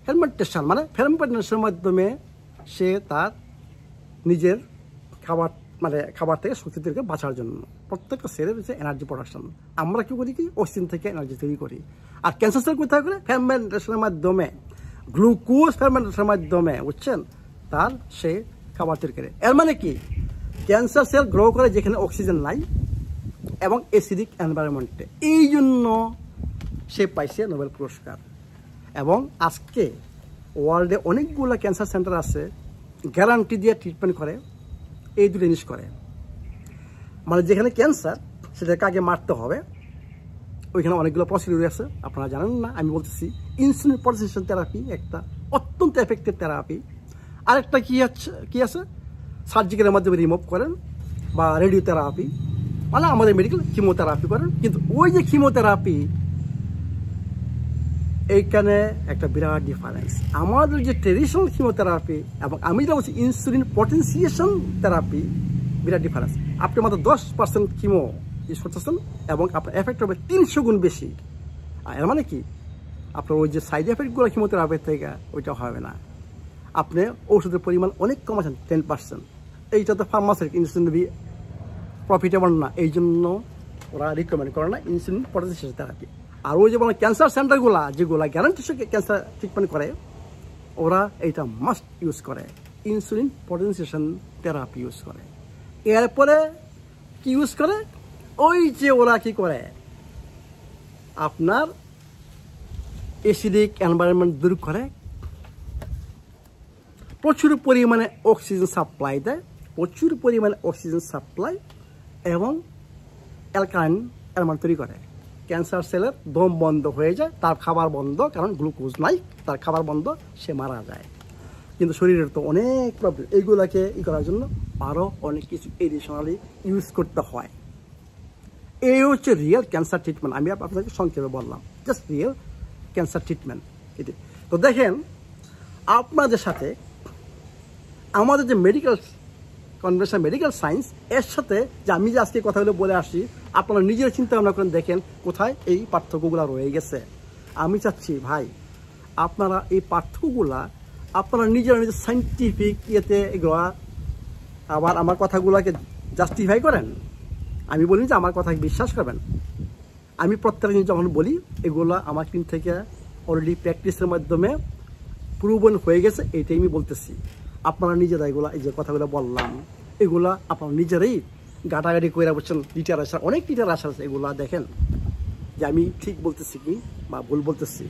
ফেরমেন্টেশন, মানে ফেরমেন্টেশনের মাধ্যমে সে তার নিজের খাবার থেকে শক্তি থেকে বাঁচার জন্য। প্রত্যেকটা সেলের হচ্ছে এনার্জি প্রোডাকশন। আমরা কি করি? কি অক্সিজেন থেকে এনার্জি তৈরি করি। আর ক্যান্সার সেল কোথায় করে? ফেরমেন্টেশনের মাধ্যমে, গ্লুকোজ ফেরমেন্টেশনের মাধ্যমে, বুঝছেন, তার সে খাবার তৈরি করে। এর মানে কি? ক্যান্সার সেল গ্রো করে যেখানে অক্সিজেন নাই এবং অ্যাসিডিক এনভায়রনমেন্টে। এই জন্য সে পাইছে নোবেল পুরস্কার। এবং আজকে ওয়ার্ল্ডে অনেকগুলো ক্যান্সার সেন্টার আছে, গ্যারান্টি দিয়ে ট্রিটমেন্ট করে। এই দুটো জিনিস করে, মানে যেখানে ক্যান্সার সেটাকে আগে মারতে হবে, ওইখানে অনেকগুলো প্রসিডিউর আছে, আপনারা জানেন না, আমি বলতেছি। ইনসুলিন পটেনশিয়েশন থেরাপি একটা অত্যন্ত এফেক্টিভ থেরাপি। আরেকটা কি আছে? সার্জিক্যালের মাধ্যমে রিমুভ করেন, বা রেডিওথেরাপি, মানে আমাদের মেডিকেল কিমোথেরাপি করেন। কিন্তু ওই যে কিমোথেরাপি, এইখানে একটা বিরাট ডিফারেন্স। আমাদের যে ট্রেডিশনাল কিমোথেরাপি এবং আমি যেটা বলছি ইনসুলিন পটেনশিয়েশন থেরাপি, বিরাট ডিফারেন্স। আপনি মাত্র 10% কিমো ইউজ করতেছেন এবং আপনার এফেক্ট হবে 300 গুণ বেশি। আর এর মানে কি? আপনার ওই যে সাইড এফেক্টগুলো কিমোথেরাপির থেকে ওইটা হবে না। আপনি ওষুধের পরিমাণ অনেক কমাচ্ছেন 10%। এইটা তো ফার্মাসিউটিক্যাল ইনসুলিন প্রফিটেবল না, এই জন্য ওরা রিকমেন্ড করে না ইনসুলিন পটেনশিয়েশন থেরাপি। আর ওই যে বলে ক্যান্সার সেন্টারগুলা যেগুলা গ্যারান্টি সঙ্গে ক্যান্সার ট্রিটমেন্ট করে, ওরা এইটা মাস্ট ইউজ করে, ইনসুলিন পটেনশিয়েশন থেরাপি ইউজ করে। এরপরে কি ইউজ করে? ওই যে ওরা কি করে, আপনার অ্যাসিডিক এনভায়রনমেন্ট দূর করে, প্রচুর পরিমাণে অক্সিজেন সাপ্লাই দেয়, প্রচুর পরিমাণে অক্সিজেন সাপ্লাই এবং অ্যালকালাইন এনভায়রনমেন্ট তৈরি করে। ক্যান্সার সেলের দম বন্ধ হয়ে যায়, তার খাবার বন্ধ, কারণ গ্লুকোজ নাই, তার খাবার বন্ধ, সে মারা যায়। কিন্তু শরীরের তো অনেক প্রবলেম, এইগুলোকে করার জন্য আরও অনেক কিছু এডিশনালি ইউজ করতে হয়। এই হচ্ছে রিয়েল ক্যান্সার ট্রিটমেন্ট। আমি আপনাকে সংক্ষেপে বললাম, জাস্ট রিয়েল ক্যান্সার ট্রিটমেন্ট এটি। তো দেখেন, আপনাদের সাথে আমাদের যে মেডিকেল কনভেনশন, মেডিকেল সায়েন্স, এর সাথে যে আমি যে আজকে কথাগুলো বলে আসছি, আপনারা নিজের চিন্তা ভাবনা করেন, দেখেন কোথায় এই পার্থক্যগুলো রয়ে গেছে। আমি চাচ্ছি ভাই, আপনারা এই পার্থক্যগুলা আপনারা নিজেরা নিজের সাইন্টিফিক ইয়েতে এগুলো আবার আমার কথাগুলোকে জাস্টিফাই করেন। আমি বলি যে আমার কথাকে বিশ্বাস করবেন। আমি প্রত্যেকটা জিনিস যখন বলি, এগুলো আমার টিম থেকে অলরেডি প্র্যাকটিসের মাধ্যমে প্রুভন হয়ে গেছে, এইটাই আমি বলতেছি। আপনারা নিজেরা এগুলো, এই যে কথাগুলো বললাম, এগুলা আপনারা নিজেরাই গাটাগাটি করে বলছেন। লিটারেচার, অনেক লিটারেচার আছে, এগুলা দেখেন যে আমি ঠিক বলতেছি কি বা ভুল বলতেছি।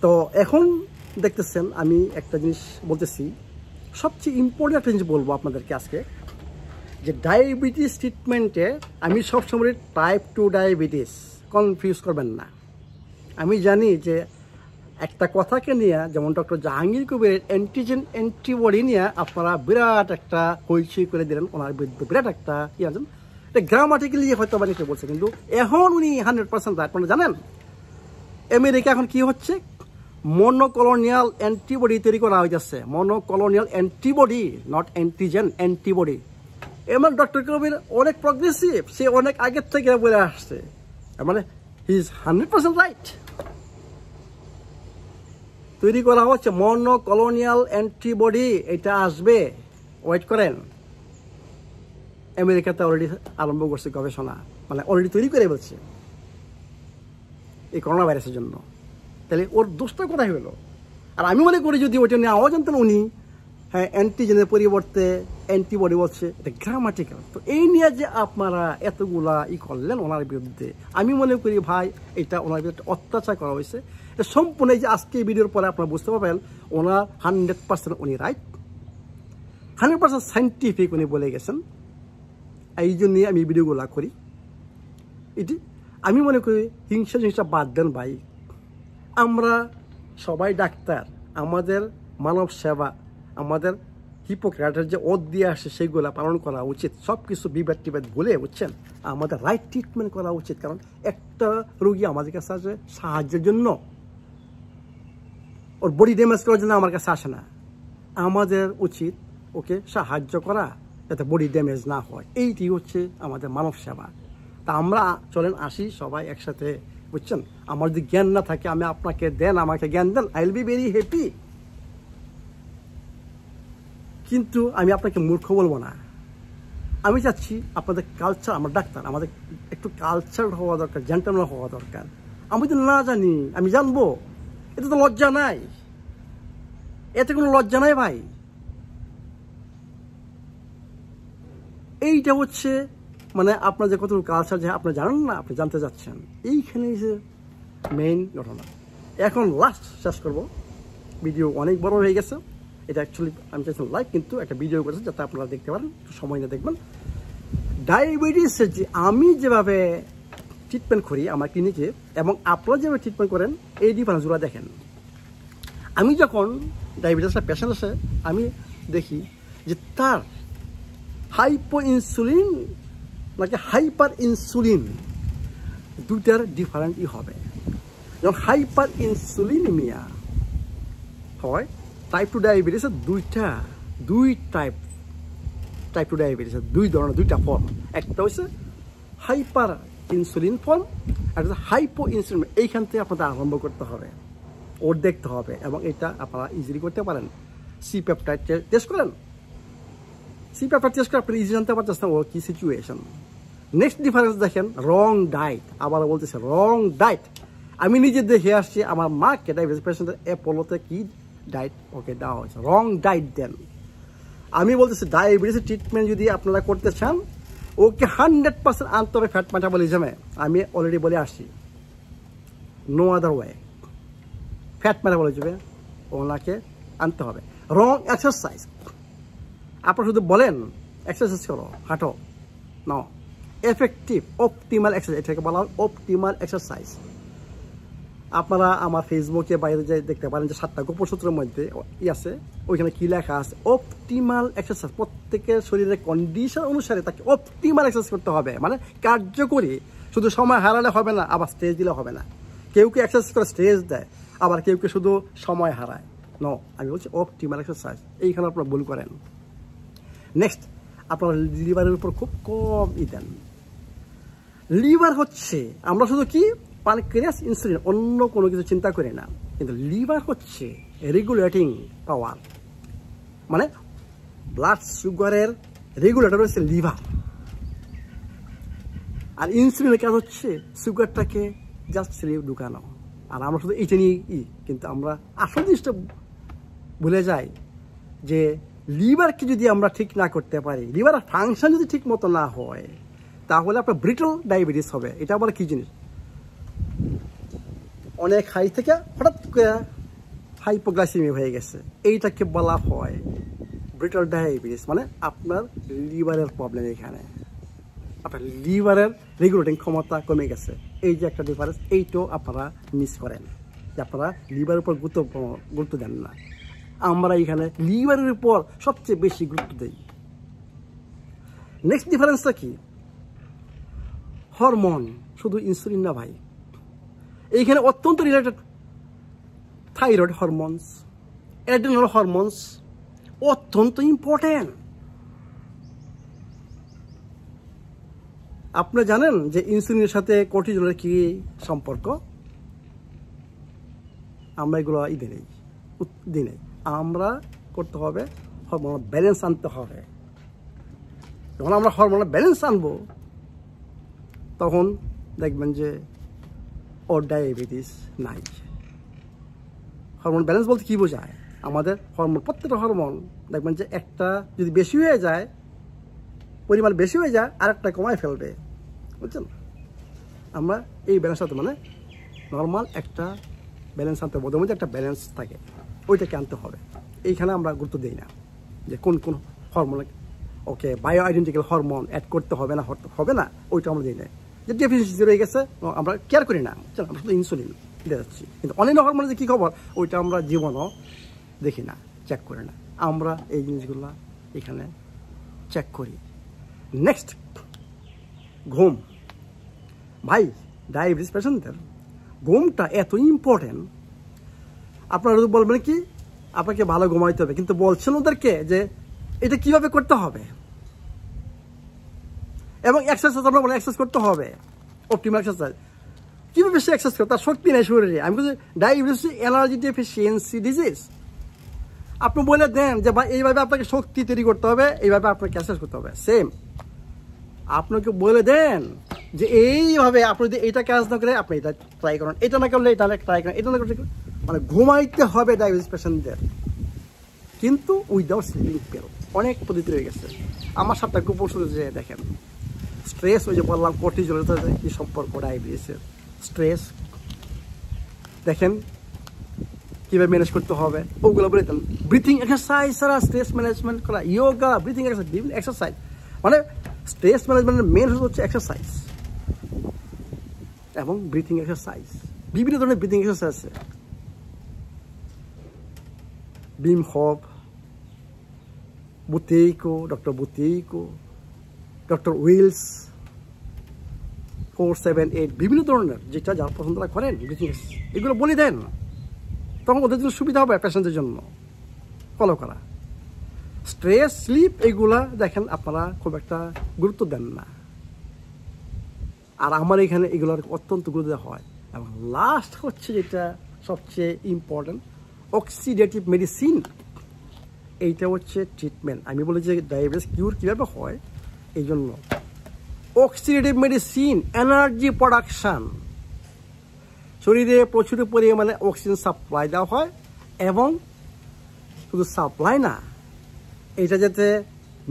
তো এখন দেখতেছেন আমি একটা জিনিস বলতেছি, সবচেয়ে ইম্পর্টেন্ট একটা জিনিস বলবো আপনাদেরকে আজকে, যে ডায়াবেটিস ট্রিটমেন্টে আমি সবসময় টাইপ 2 ডায়াবেটিস কনফিউজ করবেন না। আমি জানি যে একটা কথাকে নিয়ে, যেমন ডক্টর জাহাঙ্গীর কবিরের অ্যান্টিজেন অ্যান্টিবডি নিয়ে আপনারা বিরাট একটা হইচই করে দিলেন, ওনার বিরুদ্ধে বিরাট একটা কি আছেন, এটা গ্রামাটিক্যালি হয়তো বা নিতে বলছে, কিন্তু এখন উনি 100% আপনারা জানেন আমেরিকা এখন কি হচ্ছে, মনোকলোনিয়াল অ্যান্টিবডি তৈরি করা হয়েছে। মনোকলোনিয়াল অ্যান্টিবডি, নট অ্যান্টিজেন, অ্যান্টিবডি। এমন ডক্টর কবির অনেক প্রগ্রেসিভ, সে অনেক আগের থেকে বলে আসছে, মানে হি ইজ 100% রাইট। তৈরি করা হচ্ছে মনোকলোনিয়াল অ্যান্টিবডি, এটা আসবে, ওয়েট করেন। আমেরিকাতে অলরেডি আরম্ভ করছে গবেষণা, মানে অলরেডি তৈরি করে বলছে এই করোনা ভাইরাসের জন্য। তাহলে ওর দোষটা কোথায় হলো? আর আমি মনে করি যদি ওইটা নিয়ে আওয়াজ আনতেন উনি, হ্যাঁ অ্যান্টিজেনের পরিবর্তে অ্যান্টিবডি বলছে, এটা গ্রামাটিক্যাল। তো এই নিয়ে যে আপনারা এতগুলা করলেন ওনার বিরুদ্ধে, আমি মনে করি ভাই এটা ওনার বিরুদ্ধে অত্যাচার করা হয়েছে। এটা সম্পূর্ণ, এই যে আজকে এই ভিডিওর পরে আপনারা বুঝতে পারবেন ওনার 100% উনি রাইট, 100% সাইন্টিফিক উনি বলে গেছেন। এই জন্যই আমি ভিডিওগুলো করি। এটি আমি মনে করি হিংসা জিনিসটা বাদ দেন ভাই। আমরা সবাই ডাক্তার, আমাদের মানব সেবা, আমাদের হিপোক্রেটের যে ওথ দিয়ে আসে সেইগুলো পালন করা উচিত। সব কিছু বিবাদ টিবাদ ভুলে, বুঝছেন, আমাদের রাইট ট্রিটমেন্ট করা উচিত। কারণ একটা রোগী আমাদের কাছে আসে সাহায্যের জন্য, ওর বডি ড্যামেজ করার জন্য আমার কাছে আসে না। আমাদের উচিত ওকে সাহায্য করা, যাতে বডি ড্যামেজ না হয়। এইটি হচ্ছে আমাদের মানব সেবা। তা আমরা চলেন আসি সবাই একসাথে, বুঝছেন। আমার যদি জ্ঞান না থাকে, আমি আপনাকে দেন, আমাকে জ্ঞান দেন, I will be very happy. কিন্তু আমি আপনাকে মূর্খ বলবো না। আমি চাচ্ছি আপনাদের কালচার, আমার ডাক্তার, আমাদের একটু কালচার হওয়া দরকার, জেন্টলম্যান হওয়া দরকার। আমি যদি না জানি, আমি জানবো, এতে তো লজ্জা নাই, এতে কোনো লজ্জা নাই ভাই। এইটা হচ্ছে মানে আপনার যে কত কালচার, যে আপনি জানেন না, আপনি জানতে যাচ্ছেন, এইখানেই যে মেইন ঘটনা। এখন লাস্ট শেষ করবো, ভিডিও অনেক বড় হয়ে গেছে। এটা অ্যাকচুয়ালি আমি চাইছিলাম লাইভ, কিন্তু একটা ভিডিও করেছে যাতে আপনারা দেখতে পারেন, সময় না দেখবেন। ডায়াবেটিসের যে আমি যেভাবে ট্রিটমেন্ট করি আমার ক্লিনিকে, এবং আপনারা যেভাবে ট্রিটমেন্ট করেন, এই ডিফারেন্সগুলো দেখেন। আমি যখন ডায়াবেটিসের পেশেন্ট আসে, আমি দেখি যে তার হাইপো ইনসুলিন নাকি হাইপার ইনসুলিন, দুটার ডিফারেন্টই হবে। যখন হাইপার ইনসুলিনিমিয়া হয়, টাইপ 2 ডায়াবেটিসের দুই টাইপ 2 ডায়াবেটিসের দুই ধরনের, দুইটা ফর্ম। একটা হচ্ছে হাইপার ইনসুলিন ফর্ম, আর হচ্ছে হাইপো ইনসুলিন। এইখান থেকে আপনাদের আরম্ভ করতে হবে, ওর দেখতে হবে, এবং এটা আপনারা ইজিলি করতে পারেন। সি পেপটাইড টেস্ট করেন, সি পেপটাইড টেস্ট করে আপনি ইজি জানতে পারতেছেন ওর কী সিচুয়েশন। নেক্সট ডিফারেন্স দেখেন, রং ডায়েট। আবার বলতেছে রং ডায়েট। আমি নিজে দেখে আসছি, আমার মাকে ডায়াবেটিস পেশেন্টের অ্যাপোলোতে কি ডায়েট ওকে দেওয়া হয়েছে, রং ডায়েট দেন। আমি বলতেছি ডায়াবেটিসের ট্রিটমেন্ট যদি আপনারা করতে চান, ওকে 100% আনতে হবে ফ্যাট মেটাবলিজমে। আমি অলরেডি বলে আসছি নো আদার ওয়ে, ফ্যাট মেটাবলিজমে ওনাকে আনতে হবে। রং এক্সারসাইজ, আপনারা শুধু বলেন এক্সারসাইজ করো, হাঁটো, নো, এফেক্টিভ অপটিমাল এক্সারসাইজ, এটাকে বলা হয় অপটিমাল এক্সারসাইজ। আপনারা আমার ফেসবুকে বাইরে যে দেখতে পারেন যে 7টা গোপন সূত্রের মধ্যে আছে, ওইখানে কি লেখা আছে, অপটিমাল এক্সারসাইজ। প্রত্যেকের শরীরের কন্ডিশন অনুসারে তাকে অপটিমাল এক্সারসাইজ করতে হবে, মানে কার্যকরী। শুধু সময় হারালে হবে না, আবার স্ট্রেস দিলে হবে না। কেউ কে এক্সারসাইজ করে স্ট্রেস দেয়, আবার কেউ কে শুধু সময় হারায়। নো, আমি বলছি অপটিমাল এক্সারসাইজ, এইখানে আপনারা ভুল করেন। নেক্সট, আপনারা লিভারের উপর খুব কম দেন। লিভার হচ্ছে, আমরা শুধু কি পানক্রিয়াস, ইনসুলিন, অন্য কোনো কিছু চিন্তা করি না, কিন্তু লিভার হচ্ছে রেগুলেটিং পাওয়ার, মানে ব্লাড সুগারের রেগুলেটর হচ্ছে লিভার। আর ইনসুলিনের কাজ হচ্ছে সুগারটাকে জাস্ট স্লিপ ঢুকানো। আর আমরা শুধু এইটা নিয়ে কিন্তু আমরা আসল জিনিসটা ভুলে যাই যে লিভারকে যদি আমরা ঠিক না করতে পারি, লিভারের ফাংশন যদি ঠিক মতো না হয়, তাহলে আপনার ব্রিটল ডায়াবেটিস হবে। এটা আবার কি জিনিস, অনেক হাই থেকে হঠাৎ করে হাইপোগ্লাইসেমিয়া হয়ে গেছে, এইটাকে বলা হয় ব্রিটল ডায়াবেটিস। মানে আপনার লিভারের প্রবলেম, এখানে আপনার লিভারের রেগুলেটিং ক্ষমতা কমে গেছে। এই যে একটা ডিফারেন্স, এইটাও আপনারা মিস করেন, যে আপনারা লিভারের উপর গুরুত্ব দেন না। আমরা এখানে লিভারের উপর সবচেয়ে বেশি গুরুত্ব দিই। নেক্সট ডিফারেন্সটা কি, হরমোন, শুধু ইনসুলিন না ভাই, এইখানে অত্যন্ত related thyroid hormones, adrenal hormones অত্যন্ত ইম্পর্টেন্ট। আপনি জানেন যে ইনসুলিনের সাথে কর্টিজলের কি সম্পর্ক? আমরা এগুলো দিনে আমরা করতে হবে, হরমোনাল ব্যালেন্স আনতে হবে। যখন আমরা হরমোনাল ব্যালেন্স আনবো, তখন দেখবেন যে ওর ডায়াবেটিস নাই। হরমোন ব্যালেন্স বলতে কী বোঝায়? আমাদের হরমোন, প্রত্যেকটা হরমোন দেখবেন যে একটা যদি বেশি হয়ে যায়, পরিমাণ বেশি হয়ে যায়, আর একটা কমায় ফেলবে, বুঝছেন? আমরা এই ব্যালেন্স আনতে, মানে নর্মাল একটা ব্যালেন্স আনতে, বোধের মধ্যে একটা ব্যালেন্স থাকে, ওইটাকে আনতে হবে। এইখানে আমরা গুরুত্ব দিই না যে কোন কোন হরমোন, ওকে বায়ো আইডেন্টিক্যাল হরমোন অ্যাড করতে হবে না, ওইটা আমরা দিই না। যে ডেফিসিয়েন্সি রয়ে গেছে আমরা কেয়ার করি না, আমরা শুধু ইনসুলিন দিয়ে যাচ্ছি। কিন্তু অন্যান্য হরমোনের যে কী খবর, ওইটা আমরা জীবনও দেখি না, চেক করি না। আমরা এই জিনিসগুলো এখানে চেক করি। নেক্সট, ঘুম। ভাই, ডায়াবেটিস পেশেন্টদের ঘুমটা এত ইম্পর্টেন্ট। আপনারা বলবেন কি আপনাকে ভালো ঘুমাইতে হবে, কিন্তু বলছেন ওদেরকে যে এটা কিভাবে করতে হবে, এবং এক্সারসাইজ আমরা বলে এক্সারসাইজ করতে হবে, অপটিমাল এক্সারসাইজ। কীভাবে সে এক্সারসাইজ করে? তার শক্তি নেই শরীরে। আমি বলছি ডায়াবেটিস এনার্জি ডেফিসিয়েন্সি ডিজিজ। আপনি বলে দেন যে ভাই এইভাবে আপনাকে শক্তি তৈরি করতে হবে, এইভাবে আপনাকে এক্সারসাইজ করতে হবে, সেম আপনাকে বলে দেন যে এইভাবে আপনি যদি এইটা কাজ না করে আপনি এটা ট্রাই করেন, এটা না করলে এটা ট্রাই করেন, এটা না করলে, মানে ঘুমাইতে হবে ডায়াবেটিস পেশেন্টদের, কিন্তু উইদাউট স্লিপিং পিল। অনেক পদ্ধতি রয়ে গেছে। আমার 7টা গোপন সূত্র যে দেখেন, স্ট্রেস, ওই যে বললাম কর্টিজলের সাথে কি সম্পর্ক ডায়াবেটিসের, স্ট্রেস দেখেন কীভাবে ম্যানেজ করতে হবে, ওগুলো বলে দেন। ব্রিথিং এক্সারসাইজ ছাড়া স্ট্রেস ম্যানেজমেন্ট করা, ইয়োগা, ব্রিথিং এক্সারসাইজ, বিভিন্ন এক্সারসাইজ, মানে স্ট্রেস ম্যানেজমেন্টের মেন হচ্ছে এক্সারসাইজ এবং ব্রিথিং এক্সারসাইজ। বিভিন্ন ধরনের ব্রিথিং এক্সারসাইজ আছে, বিম হফ, বুতেইকো, ডক্টর বুতেইকো, ডক্টর উইলস, 4, 7, 8, বিভিন্ন ধরনের, যেটা যার পছন্দ করেন ব্রিথিং এক্সারসাইজ, এগুলো বলে দেন, তখন ওদের জন্য সুবিধা হবে পেশেন্টের জন্য ফলো করা। স্ট্রেস, স্লিপ, এগুলা দেখেন আপনারা খুব একটা গুরুত্ব দেন না, আর আমার এখানে এগুলোর অত্যন্ত গুরুত্ব দেওয়া হয়। এবং লাস্ট হচ্ছে যেটা সবচেয়ে ইম্পর্টেন্ট, অক্সিডেটিভ মেডিসিন। এইটা হচ্ছে ট্রিটমেন্ট। আমি বলি যে ডায়াবেটিস কিউর কীভাবে হয়, এই জন্য অক্সিডেটিভ মেডিসিন, এনার্জি প্রোডাকশান, শরীরে প্রচুর পরিমাণে অক্সিজেন সাপ্লাই দেওয়া হয়, এবং শুধু সাপ্লাই না, এটা যাতে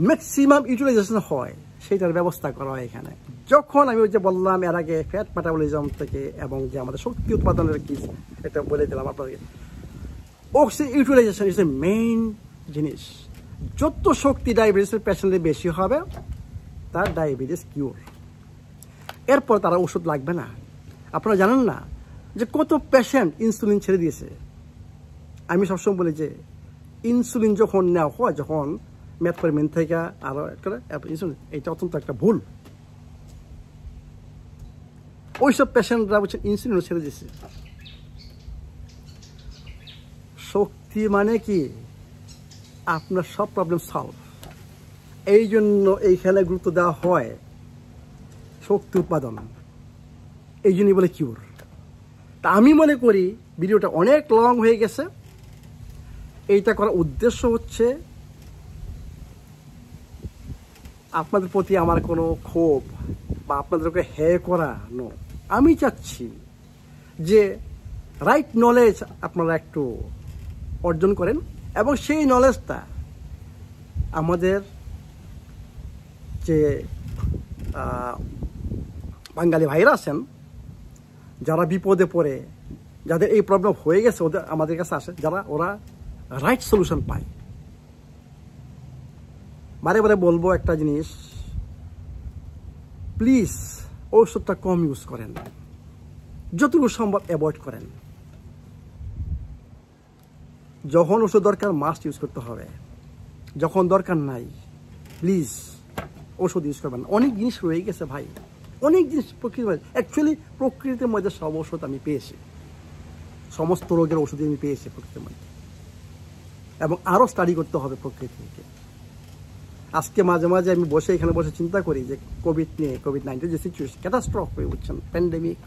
ম্যাক্সিমাম ইউটিলাইজেশন হয়, সেইটার ব্যবস্থা করা হয় এখানে। যখন আমি ওই যে বললাম এর আগে ফ্যাট মেটাবলিজম থেকে এবং যে আমাদের শক্তি উৎপাদনের কি এটা বলে দিলাম আপনাকে, oxygen utilisation is the main জিনিস। যত শক্তি ডায়াবেটিসের পেশেন্টের বেশি হবে তার ডায়াবেটিস কিউর, এরপর তারা ওষুধ লাগবে না। আপনারা জানেন না যে কত পেশেন্ট ইনসুলিন ছেড়ে দিয়েছে। আমি সবসময় বলি যে ইনসুলিন যখন নেওয়া হয়, যখন মেটফরমিন থেকে আরও ইনসুলিন, এটা অত্যন্ত একটা ভুল। ওইসব পেশেন্টরা বলছে ইনসুলিনও ছেড়ে দিয়েছে। শক্তি মানে কি আপনার সব প্রবলেম সলভ, এই জন্য এইখানে গুরুত্ব দেওয়া হয় শক্তি উৎপাদন, এই জন্যই বলে কিউর। তা আমি মনে করি ভিডিওটা অনেক লং হয়ে গেছে। এইটা করার উদ্দেশ্য হচ্ছে আপনাদের প্রতি আমার কোনো ক্ষোভ বা আপনাদেরকে হ্যাঁ করা নো। আমি চাচ্ছি যে রাইট নলেজ আপনারা একটু অর্জন করেন এবং সেই নলেজটা আমাদের যে বাঙালি ভাইরা আছেন যারা বিপদে পড়ে, যাদের এই প্রবলেম হয়ে গেছে, ওদের আমাদের কাছে আসে, যারা ওরা রাইট সলিউশন পায়। বারে বারে বলবো একটা জিনিস, প্লিজ ঔষধটা কম ইউজ করেন, যতটুকু সম্ভব অ্যাভয়েড করেন। যখন ওষুধ দরকার মাস্ট ইউজ করতে হবে, যখন দরকার নাই প্লিজ ওষুধ ইউজ করবেন। অনেক জিনিস রয়ে গেছে ভাই, অনেক জিনিস প্রকৃতির মধ্যে, অ্যাকচুয়ালি প্রকৃতির মধ্যে সব ওষুধ আমি পেয়েছি, সমস্ত রোগের ওষুধই আমি পেয়েছি প্রকৃতির মধ্যে, এবং আরও স্টাডি করতে হবে প্রকৃতিকে। আজকে মাঝে মাঝে আমি বসে এখানে বসে চিন্তা করি যে কোভিড-19 যে সিচুয়েশন, ক্যাটাস্ট্রফ হয়ে উঠছেন, প্যান্ডেমিক।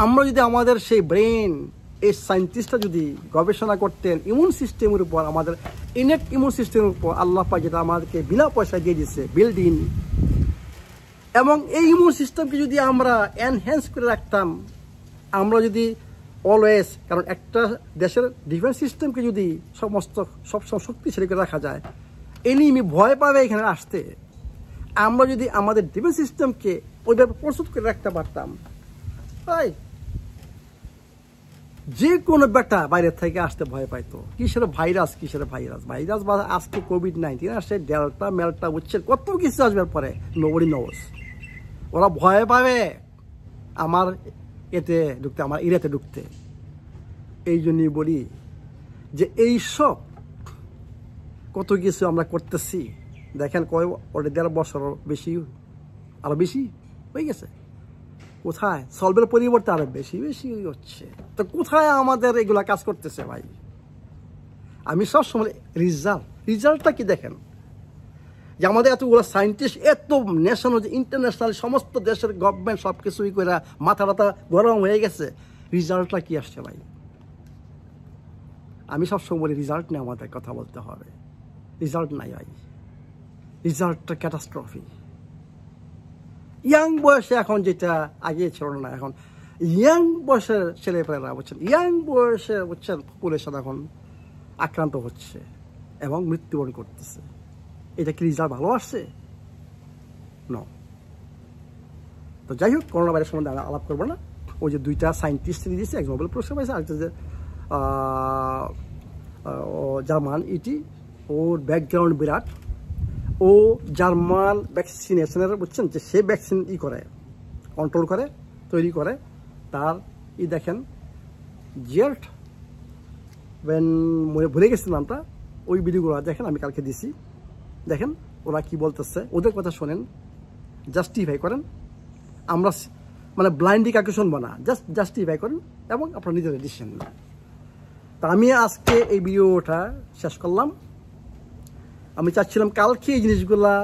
আমরা যদি আমাদের সেই ব্রেন, এই সায়েন্টিস্টরা যদি গবেষণা করতেন ইমিউন সিস্টেমের উপর, আমাদের ইনেট ইমিউন সিস্টেমের উপর, আল্লাহ পাক যেটা আমাদেরকে বিনা পয়সায় দিয়ে দিচ্ছে বিল্ড ইন, এবং এই ইমিউন সিস্টেমকে যদি আমরা এনহ্যান্স করে রাখতাম, আমরা যদি অলওয়েজ, কারণ একটা দেশের ডিফেন্স সিস্টেমকে যদি সবসময় শক্তিশালী করে রাখা যায়, এনিমি ভয় পাবে এখানে আসতে। আমরা যদি আমাদের ডিফেন্স সিস্টেমকে ওইভাবে প্রস্তুত করে রাখতে পারতাম, তাই যে কোনো বেটা বাইরের থেকে আসতে ভয় পাইতো। কিসের ভাইরাস বা আজকে কোভিড-19 আসছে, ডেল্টা মেল্টা বুঝছেন, কত কিছু আসবে পরে, নোবডি নোজ। ওরা ভয় পাবে আমার এতে ঢুকতে, আমার এরিয়াতে ঢুকতে। এই জন্যই বলি যে এইসব কত কিছু আমরা করতেছি, দেখেন ওটা 1.5 বছর বেশি, আরো বেশি হয়ে গেছে। কোথায় সলভের পরিবর্তে আরো বেশি হচ্ছে, তো কোথায় আমাদের এগুলা কাজ করতেছে ভাই? আমি সবসময় রিজাল্টটা কি দেখেন, যে আমাদের এতগুলো সায়েন্টিস্ট, এত ন্যাশনাল ইন্টারন্যাশনাল সমস্ত দেশের গভর্নমেন্ট সব কিছুই করে মাথা গরম হয়ে গেছে, রিজাল্টটা কি আসছে ভাই? আমি সবসময় বলি রিজাল্ট নিয়ে আমাদের কথা বলতে হবে। রিজাল্ট নাই ভাই, রিজাল্টটা ক্যাটাস্ট্রফি। ইয়াং বয়সে এখন যেটা আগে ছিল না, এখন ইয়াং বয়সের ছেলেপেলেরা বুঝছেন, ইয়াং বয়সে বুঝছেন পপুলেশন এখন আক্রান্ত হচ্ছে এবং মৃত্যুবরণ করতেছে। এটা কি রিজাল্ট ভালো আসছে? নো। তো যাই হোক, করোনা ভাইরাস সম্বন্ধে আমি আলাপ করবো না। ওই যে 2টা সায়েন্টিস্ট দিয়েছে, এক নোবেল পুরস্কার পাইছে, আরেকটা যে জার্মান ইটি, ওর ব্যাকগ্রাউন্ড বিরাট। ও জার্মান ভ্যাকসিনেশনের বুঝছেন যে সে ভ্যাকসিন করে, কন্ট্রোল করে, তৈরি করে। তার দেখেন জেল্ট ভুলে গেছি নামটা, ওই ভিডিওগুলো দেখেন, আমি কালকে দিছি। দেখেন ওরা কি বলতেছে, ওদের কথা শোনেন, জাস্টিফাই করেন। আমরা মানে ব্লাইন্ডলি কাকে শুনবো না, জাস্টিফাই করেন এবং আপনার নিজের ডিসিশন নেন। তা আমি আজকে এই ভিডিওটা শেষ করলাম। আমি চাচ্ছিলাম কালকে এই জিনিসগুলা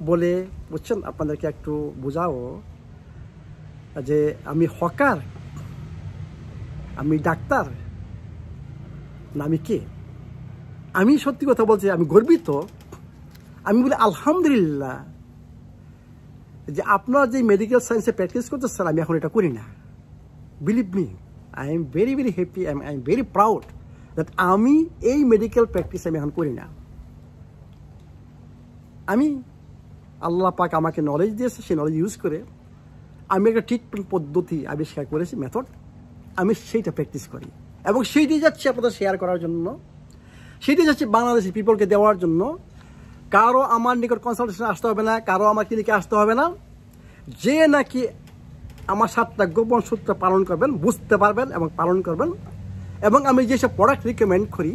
বলে বুঝছেন আপনাদেরকে একটু বোঝাও যে আমি হকার, আমি ডাক্তার না, আমি কে। আমি সত্যি কথা বলছি, আমি গর্বিত। আমি বলি আলহামদুলিল্লাহ যে আপনারা যে মেডিকেল সায়েন্সে প্র্যাকটিস করতেছেন, আমি এখন এটা করি না। Believe me, I am very very happy, I am very proud that আমি এই মেডিকেল প্র্যাকটিস আমি এখন করি না। আমি আল্লাহ পাক আমাকে নলেজ দিয়েছে, সেই নলেজ ইউজ করে আমি একটা ট্রিটমেন্ট পদ্ধতি আবিষ্কার করেছি, মেথড। আমি সেইটা প্র্যাকটিস করি এবং সেইটাই যাচ্ছি আপনাদের শেয়ার করার জন্য, সেইটাই যাচ্ছি বাংলাদেশি পিপলকে দেওয়ার জন্য। কারো আমার নিকট কনসালটেশনে আসতে হবে না, কারো আমার ক্লিনিকে আসতে হবে না। যে নাকি আমার 7টা গোপন সূত্র পালন করবেন, বুঝতে পারবেন এবং পালন করবেন, এবং আমি যেসব প্রোডাক্ট রিকমেন্ড করি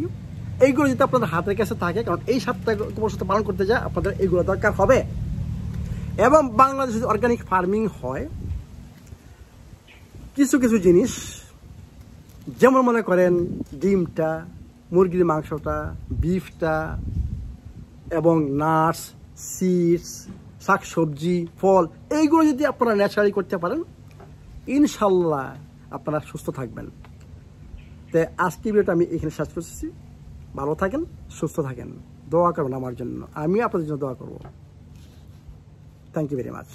এইগুলো যদি আপনাদের হাতের কাছে থাকে, কারণ এই 7টা গোপন সূত্র পালন করতে যায় আপনাদের এইগুলো দরকার হবে। এবং বাংলাদেশে যদি অর্গানিক ফার্মিং হয়, কিছু কিছু জিনিস যেমন মনে করেন ডিমটা, মুরগির মাংসটা, বিফটা এবং নাটস, সিডস, শাকসবজি, ফল, এইগুলো যদি আপনারা ন্যাচারালি করতে পারেন, ইনশাল্লাহ আপনারা সুস্থ থাকবেন। তো আজকের ভিডিওটা আমি এখানে শেষ করছি। ভালো থাকেন, সুস্থ থাকেন, দোয়া করবেন আমার জন্য, আমি আপনাদের জন্য দোয়া করব। Thank you very much.